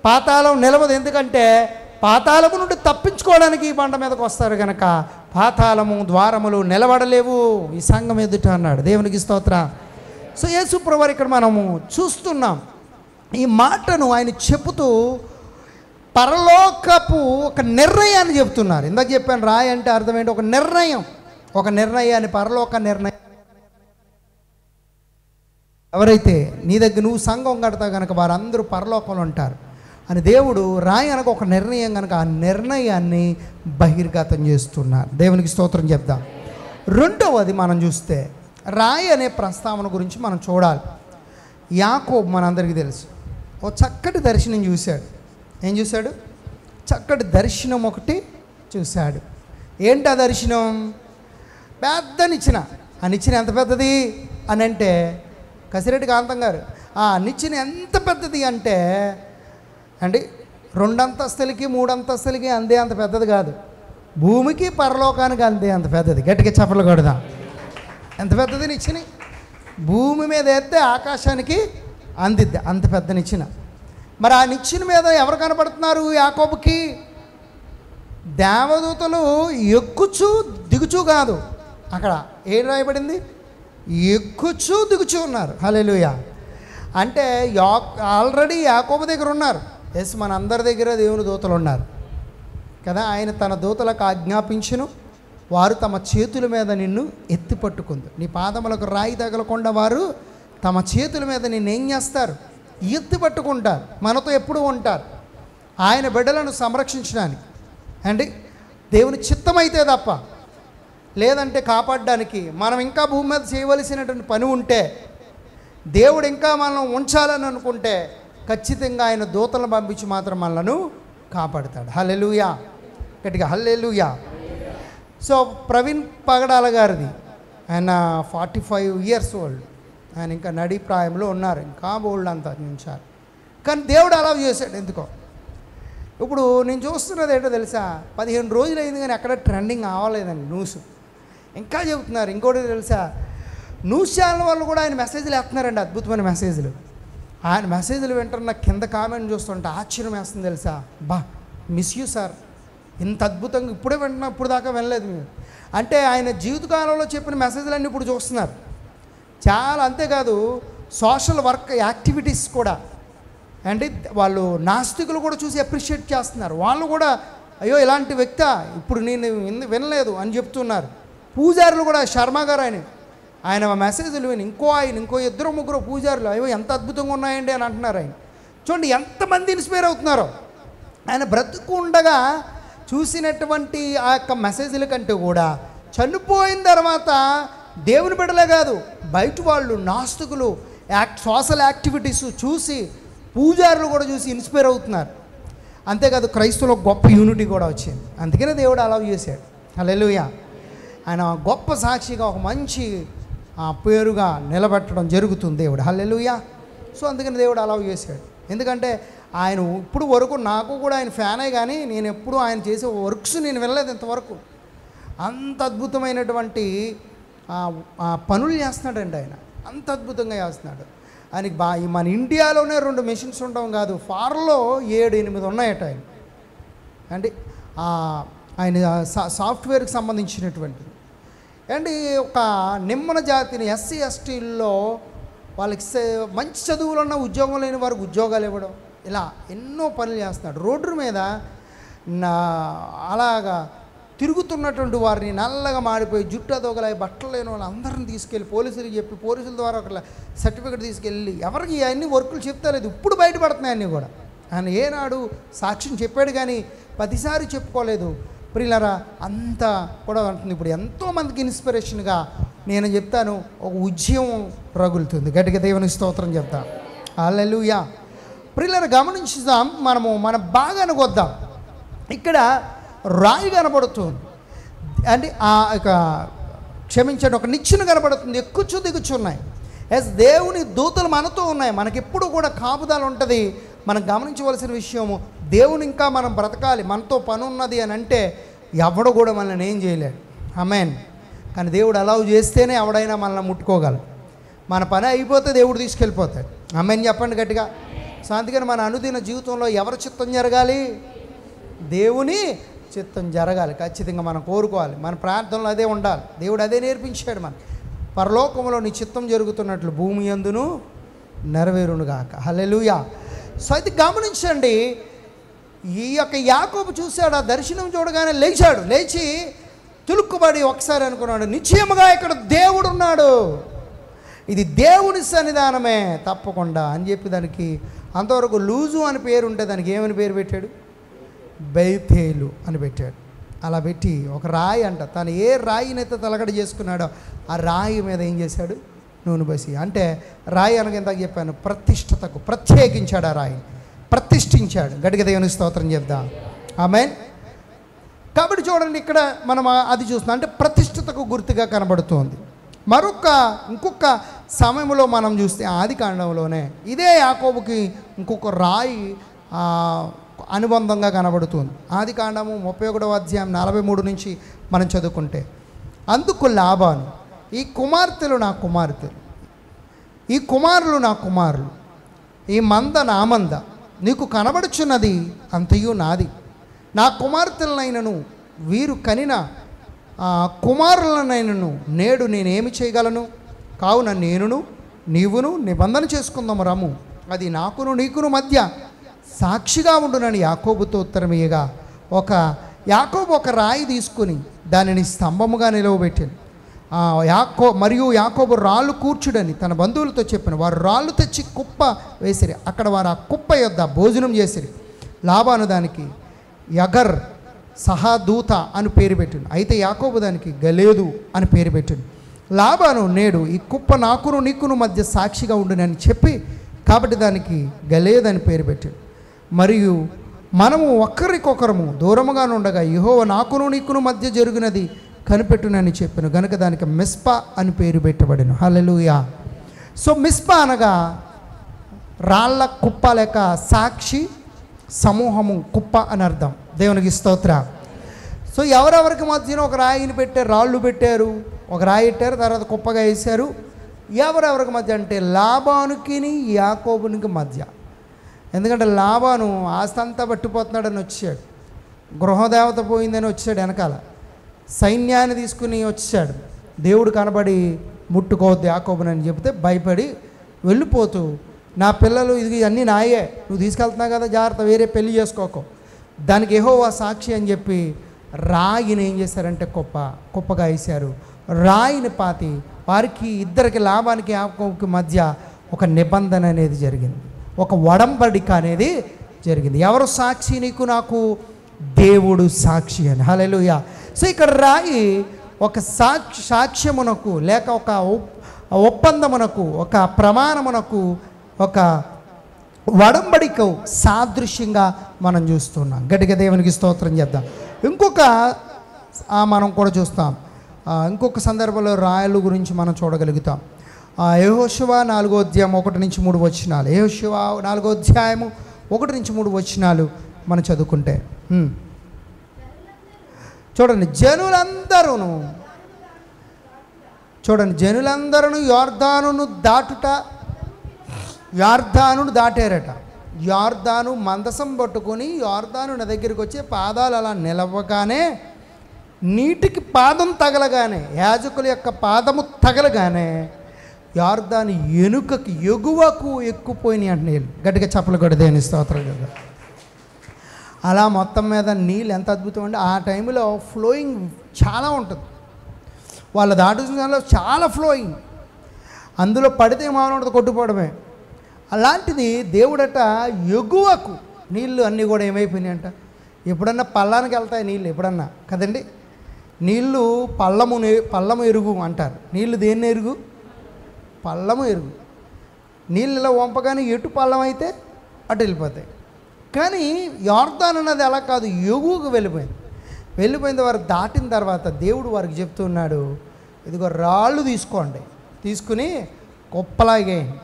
పాతాళం నిలవదు. ఎందుకంటే పాతాళము నుండి తప్పించుకోవడానికి ఈ బండ మీదకి వస్తారు కనుక పాతాళము ద్వారములు నిలబడలేవు ఈ సంఘం ఎదుట అన్నాడు. దేవునికి స్తోత్రం. సో యేసు ప్రభువారు ఇక్కడ మనము చూస్తున్నాం. ఈ మాటను ఆయన చెబుతూ పరలోకపు ఒక నిర్ణయాన్ని చెప్తున్నారు. ఇందాక చెప్పాను, రాయి అంటే అర్థం ఏంటి? ఒక నిర్ణయాన్ని, పరలోక నిర్ణయం. ఎవరైతే నీ దగ్గర నువ్వు సంఘం కడతావు కనుక వారందరూ పరలోకంలో ఉంటారు అని దేవుడు రాయి అనక ఒక నిర్ణయం కనుక ఆ నిర్ణయాన్ని బహిర్గతం చేస్తున్నారు. దేవునికి స్తోత్రం చెప్దాం. రెండవది మనం చూస్తే రాయి అనే ప్రస్తావన గురించి మనం చూడాలి. యాకోబు మనందరికీ తెలుసు, ఓ చక్కటి దర్శనం చూశాడు. ఏం చూశాడు? చక్కటి దర్శనం ఒకటి చూశాడు. ఏంటి ఆ దర్శనం? పెద్ద నిచ్చెన. ఆ నిచ్చెన ఎంత పెద్దది అని అంటే, కసిరెడ్డి కాంతం గారు, ఆ నిచ్చెన ఎంత పెద్దది అంటే 2 అంతస్తులకి 3 అంతస్తులకి అంతే అంత పెద్దది కాదు, భూమికి పరలోకానికి అంతే అంత పెద్దది. గట్టిగా చప్పట్లు కొడదాం. ఎంత పెద్దది నిచ్చెన? భూమి మీద వేస్తే ఆకాశానికి అందిద్ది, అంత పెద్ద నిచ్చెన. మరి ఆ నిచ్చెన మీద ఎవరు కనబడుతున్నారు యాకోబుకి? దేవదూతలు ఎక్కుచూ దిగుచూ కాదు, అక్కడ ఏం రాయబడింది? ఎక్కుచూ దిగుచూ ఉన్నారు. హల్లెలూయా. అంటే ఆల్రెడీ యాకోబు దగ్గర ఉన్నారు. ఎస్, మన అందరి దగ్గర దేవుని దూతలు ఉన్నారు కదా. ఆయన తన దూతలకు ఆజ్ఞాపించును, వారు తమ చేతుల మీద నిన్ను ఎత్తి పట్టుకుంది. నీ పాదములకు రాయి తగలకుండా వారు తమ చేతుల మీద నిన్ను ఏం చేస్తారు? ఎత్తి పట్టుకుంటారు. మనతో ఎప్పుడూ ఉంటారు, ఆయన బిడ్డలను సంరక్షించడానికి అండి. దేవుని చిత్తమైతే తప్ప, లేదంటే కాపాడడానికి మనం ఇంకా భూమి మీద చేయవలసినటువంటి పని ఉంటే, దేవుడు ఇంకా మనం ఉంచాలని అనుకుంటే ఖచ్చితంగా ఆయన దూతలను పంపించి మాత్రం మనలను కాపాడుతాడు. హల్లెలూయా, గట్టిగా హల్లెలూయా. సో ప్రవీణ్ పగడాల గారిది, ఆయన 45 years ఓల్డ్. ఆయన ఇంకా నడి ప్రాయంలో ఉన్నారు, ఇంకా బోల్డ్ అంతా ఉంచారు. కానీ దేవుడు అలా చేశాడు ఎందుకో. ఇప్పుడు నేను చూస్తున్నది ఏంటో తెలుసా, 15 రోజులు అయింది కానీ ఎక్కడ ట్రెండింగ్ అవ్వలేదండి న్యూస్. ఇంకా చెబుతున్నారు. ఇంకోటి తెలుసా, న్యూస్ ఛానల్ వాళ్ళు కూడా ఆయన మెసేజ్లు వేస్తున్నారండి, అద్భుతమైన మెసేజ్లు. ఆయన మెసేజ్లు వింటున్న కింద కామెంట్ చూస్తుంటే ఆశ్చర్యం వేస్తుంది తెలుసా. బా, మిస్ యూ సార్, ఇంత అద్భుతంగా ఇప్పుడే వింటున్నా, ఇప్పుడు దాకా వినలేదు మీరు. అంటే ఆయన జీవితకాలంలో చెప్పిన మెసేజ్లన్నీ ఇప్పుడు చూస్తున్నారు చాలా. అంతేకాదు సోషల్ వర్క్ యాక్టివిటీస్ కూడా అంటే వాళ్ళు నాస్తికులు కూడా చూసి అప్రిషియేట్ చేస్తున్నారు. వాళ్ళు కూడా అయ్యో ఇలాంటి వ్యక్తి ఇప్పుడు నేను వినలేదు అని చెప్తున్నారు. పూజారులు కూడా, శర్మ గారు ఆయన మెసేజ్లు విని ఇంకో 2-3 పూజారులు అయ్యో ఎంత అద్భుతంగా ఉన్నాయండి అని అంటున్నారు. ఆయన చూడండి ఎంతమంది ఇన్స్పైర్ అవుతున్నారో. ఆయన బ్రతుకు ఉండగా చూసినటువంటి ఆ యొక్క మెసేజ్ల కంటే కూడా చనిపోయిన తర్వాత దేవుని బిడ్డలే కాదు, బయట వాళ్ళు నాస్తికులు సోషల్ యాక్టివిటీస్ చూసి, పూజారులు కూడా చూసి ఇన్స్పైర్ అవుతున్నారు. అంతేకాదు క్రైస్తవులో గొప్ప యూనిటీ కూడా వచ్చింది. అందుకనే దేవుడు అలౌ చేశాడు. హల్లెలూయా. ఆయన గొప్ప సాక్షిగా ఒక మంచి పేరుగా నిలబెట్టడం జరుగుతుంది దేవుడు. హల్లెలూయా. సో అందుకని దేవుడు అలౌ చేశాడు. ఎందుకంటే ఆయన ఇప్పుడు వరకు నాకు కూడా ఆయన ఫ్యానే, కానీ నేను ఎప్పుడు ఆయన చేసే వర్క్స్ నేను వినలేదు ఇంతవరకు. అంత అద్భుతమైనటువంటి పనులు చేస్తున్నాడండి ఆయన, అంత అద్భుతంగా చేస్తున్నాడు. ఆయనకి మన ఇండియాలోనే 2 మెషిన్స్ ఉండడం కాదు, ఫారెన్లో 7-8 ఉన్నాయట ఆయన. అంటే ఆయన సాఫ్ట్వేర్కి సంబంధించినటువంటిది. అండ్ ఒక నిమ్మన జాతిని ఎస్సీ ఎస్టీల్లో వాళ్ళకి మంచి చదువులు ఉన్న ఉద్యోగం లేని వారికి ఉద్యోగాలు ఇవ్వడం, ఇలా ఎన్నో పనులు చేస్తున్నాడు. రోడ్డు మీద అలాగా తిరుగుతున్నటువంటి వారిని, నల్లగా మాడిపోయి జుట్టు అదొకలా బట్టలు లేని వాళ్ళు అందరిని తీసుకెళ్ళి పోలీసులకు చెప్పి, పోలీసుల ద్వారా ఒక సర్టిఫికెట్ తీసుకెళ్ళి, ఎవరికి అన్ని వర్కులు చెప్తాలేదు, ఇప్పుడు బయటపడుతున్నాయి అన్నీ కూడా. ఆయన ఏనాడు సాక్ష్యం చెప్పాడు కానీ ప్రతిసారి చెప్పుకోలేదు. ప్రియులారా, అంతా కూడా ఉంటుంది. ఇప్పుడు ఎంతోమందికి ఇన్స్పిరేషన్గా నేను చెప్తాను, ఒక ఉద్యమం రగులుతుంది. గట్టిగా దేవుని స్తోత్రం చెప్తాం. హల్లెలూయా. ప్రియులారా, గమనించుదాం, మనం బాగా అనుకొద్దాం. ఇక్కడ రాయి కనబడుతుంది అంటే క్షమించండి, ఒక నిచ్చెన కనబడుతుంది, ఎక్కుచూ దిగుచు ఉన్నాయి. ఎస్, దేవుని దూతలు మనతో ఉన్నాయి. మనకెప్పుడు కూడా కాపుదల ఉంటుంది. మనం గమనించవలసిన విషయము, దేవుని ఇంకా మనం బ్రతకాలి, మనతో పని ఉన్నది అని అంటే ఎవడు కూడా మనల్ని ఏం చేయలేడు. ఆమేన్. కానీ దేవుడు అలౌ చేస్తేనే ఎవడైనా మనల్ని ముట్టుకోగలడు. మన పని అయిపోతే దేవుడు తీసుకెళ్ళిపోతాడు. ఆమేన్ చెప్పండి గట్టిగా. సో అందుకని మన అనుదిన జీవితంలో ఎవరి చిత్తం జరగాలి? దేవుని చిత్తం జరగాలి. ఖచ్చితంగా మనం కోరుకోవాలి. మన ప్రార్థనలో అదే ఉండాలి. దేవుడు అదే నేర్పించాడు మనకి. పరలోకంలో నీ చిత్తం జరుగుతున్నట్లు భూమి యందును నెరవేరునుగాక. హల్లెలూయా. సో అయితే గమనించండి, ఈ యొక్క యాకోబు చూశాడు, ఆ దర్శనం చూడగానే లేచాడు. లేచి తులుక్కుబడి ఒకసారి అనుకున్నాడు, నిశ్చయముగా ఇక్కడ దేవుడు ఉన్నాడు, ఇది దేవుని సన్నిధానమే తప్పకుండా అని చెప్పి దానికి అంతవరకు లూజు అని పేరు ఉంటే దానికి ఏమని పేరు పెట్టాడు? బేతేలు అని పెట్టాడు. అలా పెట్టి ఒక రాయి అంట, తను ఏ రాయినైతే తలగడ చేసుకున్నాడో ఆ రాయి మీద ఏం చేశాడు? నూనె బసి. అంటే రాయి అనగా ఇందాక చెప్పాను, ప్రతిష్టతకు ప్రత్యేకించాడు. ఆ రాయిని ప్రతిష్ఠించాడు. గట్టిగా దేవుని స్తోత్రం చెప్దాం. ఆమేన్. కాబట్టి చూడండి, ఇక్కడ మనం అది చూస్తున్నాం, అంటే ప్రతిష్టతకు గుర్తుగా కనబడుతోంది. ఇంకొక సమయంలో మనం చూస్తే ఆదికాండంలోనే ఇదే యాకోబుకి ఇంకొక రాయి అనుబంధంగా కనబడుతుంది. ఆదికాండము 31వ అధ్యాయం 43 నుంచి మనం చదువుకుంటే, అందుకు లాబాను, ఈ కుమార్తెలు నా కుమార్తెలు, ఈ కుమారులు నా కుమారులు, ఈ మంద నా మంద, నీకు కనబడుచున్నది అంతయు నాది. నా కుమార్తెలనైనను వీరు కనిన కుమారులనైనను నేడు నేనేమి చేయగలను? కావున నేనును నీవును నిబంధన చేసుకుందాము రమ్ము, అది నాకును నీకును మధ్య సాక్షిగా ఉండునని యాకోబుతో ఉత్తరం ఇయ్యగా, యాకోబు ఒక రాయి తీసుకుని దానిని స్తంభముగా నిలవబెట్టాను. యాకోబు రాళ్ళు కూర్చుడని తన బంధువులతో చెప్పిన. వారు రాళ్ళు తెచ్చి కుప్ప వేసిరి. అక్కడ వారు ఆ కుప్ప యొద్ద భోజనం చేసిరి. లాబాను దానికి యగర్ సహాదూత అని పేరు పెట్టిండు. అయితే యాకోబు దానికి గలేదు అని పేరు పెట్టిండు. లాబాను నేడు ఈ కుప్ప నాకును నీకును మధ్య సాక్షిగా ఉండునని చెప్పి కాబట్టి దానికి గలేదు అని పేరు పెట్టాడు. మరియు మనము ఒకరికొకరము దూరముగా ఉండగా యెహోవా నాకును నీకును మధ్య జరిగినది కనిపెట్టునని చెప్పాను గనుక దానికి మిస్పా అని పేరు పెట్టబడెను. హల్లెలూయా. సో మిస్పా అనగా రాళ్ళ కుప్ప లేక సాక్షి సమూహము కుప్ప అని అర్థం. దేవునికి స్తోత్ర. సో ఎవరెవరికి మధ్యన ఒక రాయిని పెట్టారు, రాళ్ళు పెట్టారు, ఒక రాయి పెట్టారు, తర్వాత కుప్పగా వేశారు. ఎవరెవరికి మధ్య అంటే లాబానుకి యాకోబునికి మధ్య. ఎందుకంటే లాబాను ఆస్తి అంతా పట్టిపోతున్నాడని వచ్చాడు, గృహదేవత పోయిందని వచ్చాడు, వెనకాల సైన్యాన్ని తీసుకుని వచ్చాడు. దేవుడు కనబడి ముట్టుకోవద్దు యాకోబుని అని చెప్తే భయపడి వెళ్ళిపోతూ, నా పిల్లలు ఇది అన్నీ నాయే, నువ్వు తీసుకెళ్తున్నావు కదా, జాగ్రత్త, వేరే పెళ్లి చేసుకోకు, దానికి యెహోవా సాక్షి అని చెప్పి రాయిని ఏం చేశారంటే కుప్పగా వేశారు. రాయిని పాతి వారికి ఇద్దరికి లాబానికి యాకోబుకి మధ్య ఒక నిబంధన అనేది జరిగింది, ఒక ఒడంబడిక అనేది జరిగింది. ఎవరు సాక్షి? నీకు నాకు దేవుడు సాక్షి అని. హల్లెలూయా. సో ఇక్కడ రాయి ఒక సాక్ష్యమునకు లేక ఒక ఒప్పందమునకు, ఒక ప్రమాణమునకు, ఒక ఒడంబడిక సాదృశ్యంగా మనం చూస్తున్నాం. గట్టిగా దేవునికి స్తోత్రం చేద్దాం. ఇంకొక మనం కూడా చూస్తాం, ఇంకొక సందర్భంలో రాయల గురించి మనం చూడగలుగుతాం. యెహోషువ 4వ అధ్యాయం 1-3 వచనాలు. యెహోషువ 4వ అధ్యాయము 1-3 వచనాలు మనం చదువుకుంటే చూడండి, జనులందరూ యోర్దానును దాటారట. యోర్దాను మందసం పట్టుకొని యోర్దాను దగ్గరికి వచ్చి పాదాలు అలా నిలవగానే నీటికి పాదం తగలగానే, యాజకుల యొక్క పాదము తగలగానే యోర్దాను ఎగువకు ఎక్కుపోయినాయి అంటే నీళ్ళు. గట్టిగా చప్పలు కూడా దేని స్తోత్రం కదా. అలా మొత్తం మీద నీళ్ళు ఎంత అద్భుతం అంటే ఆ టైంలో ఫ్లోయింగ్ చాలా ఉంటుంది. వాళ్ళ దాటుతున్న చాలా ఫ్లోయింగ్, అందులో పడితే మానవుడితో కొట్టుకోవడమే. అలాంటిది దేవుడట ఎగువకు నీళ్ళు అన్నీ కూడా ఏమైపోయినాయి అంట. ఎప్పుడన్నా పల్లానికి వెళ్తాయి నీళ్ళు, ఎప్పుడన్నా కదండి. నీళ్ళు పల్లము ఎరుగు అంటారు. నీళ్ళు దేన్ని ఎరుగు? పల్లము ఎరుగు. నీళ్ళు ఇలా వంపగానే ఎటు పల్లం అయితే అటు వెళ్ళిపోతాయి. కానీ యోర్దాను అన్నది అలా కాదు, ఎగువకు వెళ్ళిపోయింది. వారు దాటిన తర్వాత దేవుడు వారికి చెప్తున్నాడు, ఇదిగో రాళ్ళు తీసుకోండి, తీసుకుని కుప్పలాగేయండి.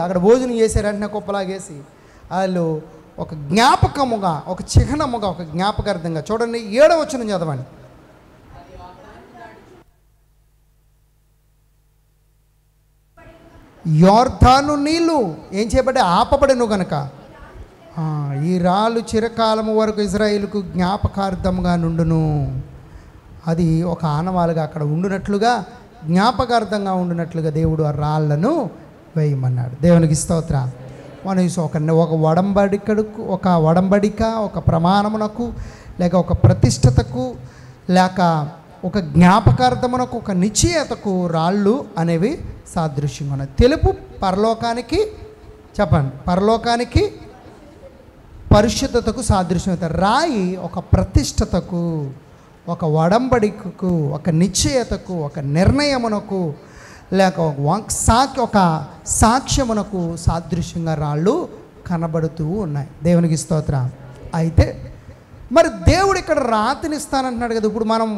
అక్కడ భోజనం చేశారంటే కుప్పలాగేసి వాళ్ళు ఒక జ్ఞాపకముగా, ఒక చిహ్నముగా, ఒక జ్ఞాపకార్థంగా. చూడండి 7వ వచనం చదవండి. యోర్దాను నీళ్ళు ఏం చేయబడ్డాయి? ఆపబడెను గనక ఈ రాళ్ళు చిరకాలము వరకు ఇజ్రాయేలుకు జ్ఞాపకార్థముగా నుండును. అది ఒక ఆనవాలుగా అక్కడ ఉండునట్లుగా, జ్ఞాపకార్థంగా ఉండునట్లుగా దేవుడు ఆ రాళ్లను వేయమన్నాడు. దేవునికి స్తోత్రం. మనం ఒక ఒడంబడిక, ఒక ప్రమాణమునకు, లేక ఒక ప్రతిష్టతకు, లేక ఒక జ్ఞాపకార్థమునకు, ఒక నిశ్చయతకు రాళ్ళు అనేవి సాదృశ్యంగా ఉన్నాయి. తెలుపు పరలోకానికి, చెప్పండి, పరలోకానికి పరిశుద్ధతకు సాదృశ్యం అవుతారు. రాయి ఒక ప్రతిష్టతకు, ఒక ఒడంబడికకు, ఒక నిశ్చయతకు, ఒక నిర్ణయమునకు, లేక ఒక సాక్ష్యమునకు సాదృశ్యంగా రాళ్ళు కనబడుతూ ఉన్నాయి. దేవునికి స్తోత్రం. అయితే మరి దేవుడు ఇక్కడ రాతిని ఇస్తానంటున్నాడు కదా. ఇప్పుడు మనం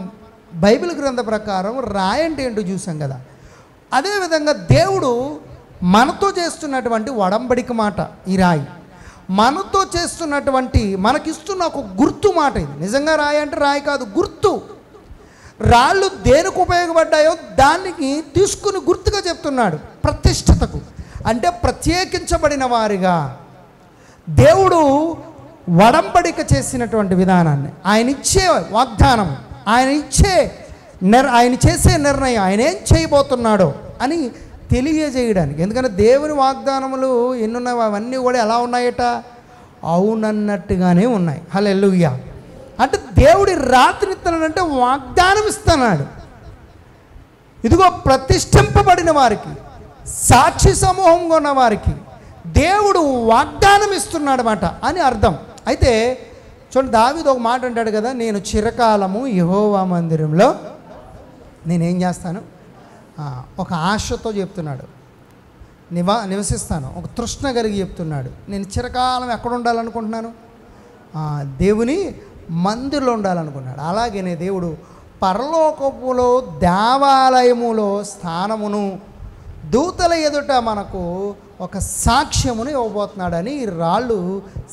బైబిల్ గ్రంథ ప్రకారం రాయి అంటే ఏంటో చూసాం కదా. అదేవిధంగా దేవుడు మనతో చేస్తున్నటువంటి ఒడంబడిక మాట ఈ రాయి, మనతో చేస్తున్నటువంటి, మనకిస్తున్న ఒక గుర్తు మాట ఇది. నిజంగా రాయి అంటే రాయి కాదు, గుర్తు. రాళ్ళు దేనికి ఉపయోగపడ్డాయో దానికి తీసుకుని గుర్తుగా చెప్తున్నాడు. ప్రతిష్టతకు, అంటే ప్రత్యేకించబడిన వారిగా, దేవుడు వడంబడిక చేసినటువంటి విధానాన్ని, ఆయన ఇచ్చే వాగ్దానం, ఆయన చేసే నిర్ణయం, ఆయన ఏం చేయబోతున్నాడో అని తెలియజేయడానికి. ఎందుకంటే దేవుని వాగ్దానములు ఎన్నున్నాయి, అవన్నీ కూడా ఎలా ఉన్నాయట, అవునన్నట్టుగానే ఉన్నాయి. హల్లెలూయా. అంటే దేవుడి రాత్రినిస్తున్నాడంటే వాగ్దానం ఇస్తున్నాడు. ఇదిగో ప్రతిష్ఠింపబడిన వారికి, సాక్షి సమూహంగా ఉన్న వారికి దేవుడు వాగ్దానం ఇస్తున్నాడు అన్నమాట అని అర్థం. అయితే చూడండి, దావీదు ఒక మాట అంటాడు కదా, నేను చిరకాలము యెహోవా మందిరంలో నేనేం చేస్తాను, ఒక ఆశతో చెప్తున్నాడు, నివసిస్తాను, ఒక తృష్ణ కలిగి చెప్తున్నాడు. నేను చిరకాలం ఎక్కడ ఉండాలనుకుంటున్నాను, దేవుని మందిరంలో ఉండాలనుకున్నాడు. అలాగనే దేవుడు పరలోకములో దేవాలయములో స్థానమును, దూతల ఎదుట మనకు ఒక సాక్ష్యమును ఇవ్వబోతున్నాడని ఈ రాళ్ళు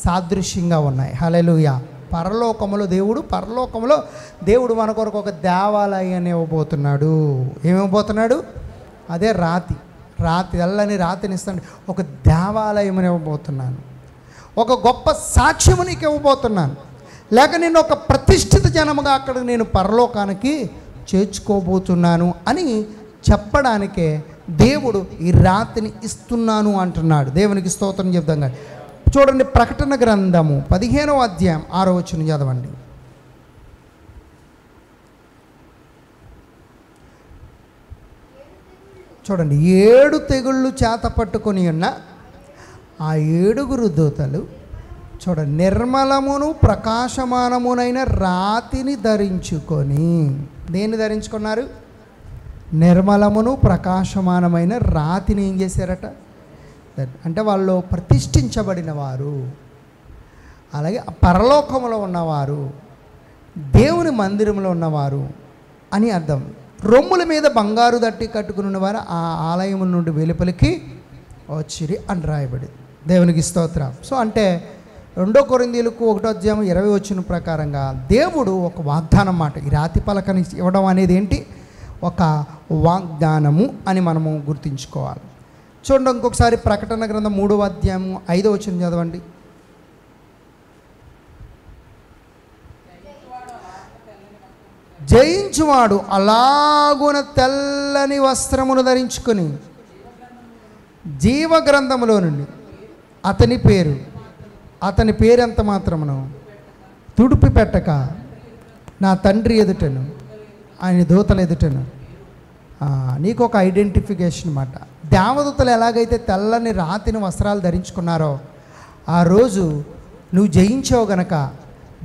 సాదృశ్యంగా ఉన్నాయి. హల్లెలూయా. పరలోకములో దేవుడు మన కొరకు ఒక దేవాలయాన్ని ఇవ్వబోతున్నాడు. ఏమివ్వబోతున్నాడు? అదే తెల్లని రాతిని ఇస్తాడు. ఒక దేవాలయముని ఇవ్వబోతున్నాను, ఒక గొప్ప సాక్ష్యము నీకు ఇవ్వబోతున్నాను, లేక నేను ఒక ప్రతిష్ఠిత జనముగా అక్కడ నేను పరలోకానికి చేర్చుకోబోతున్నాను అని చెప్పడానికే దేవుడు ఈ రాతిని ఇస్తున్నాను అంటున్నాడు. దేవునికి స్తోత్రం చెప్దాం. కానీ చూడండి, ప్రకటన గ్రంథము 15వ అధ్యాయం 6వ వచనం చదవండి. చూడండి, 7 తెగుళ్ళు చేత పట్టుకొని ఉన్న ఆ 7 దూతలు చూడండి, నిర్మలమును ప్రకాశమానమునైన రాతిని ధరించుకొని. దేన్ని ధరించుకున్నారు? నిర్మలమును ప్రకాశమానమైన రాతిని ఏం చేశారట అంటే వాళ్ళు ప్రతిష్ఠించబడిన వారు, అలాగే పరలోకములో ఉన్నవారు, దేవుని మందిరంలో ఉన్నవారు అని అర్థం. రొమ్ముల మీద బంగారు దట్టి కట్టుకుని ఉన్నవారు ఆ ఆలయం నుండి వెలుపలికి వచ్చిరి అని రాయబడింది. దేవునికి స్తోత్రం. సో అంటే 2 కొరింథీయులకు 1వ అధ్యాయం 20 వచనం ప్రకారంగా దేవుడు ఒక వాగ్దానం మాట, ఈ రాతి పలకని ఇవ్వడం అనేది ఏంటి, ఒక వాగ్దానము అని మనము గుర్తుంచుకోవాలి. చూడండి, ఇంకొకసారి ప్రకటన గ్రంథం 3వ అధ్యాయం 5వ వచనం చదవండి. జయించువాడు అలాగున తెల్లని వస్త్రమును ధరించుకొని జీవ గ్రంథములో నుండి అతని పేరు ఎంత మాత్రమును తుడిపి పెట్టక నా తండ్రి ఎదుటను ఆయన దూతల ఎదుటను. నీకు ఒక ఐడెంటిఫికేషన్ అన్నమాట. దేవదూతలు ఎలాగైతే తెల్లని రాతిని వస్త్రాలు ధరించుకున్నారో ఆ రోజు నువ్వు జయించావు గనక,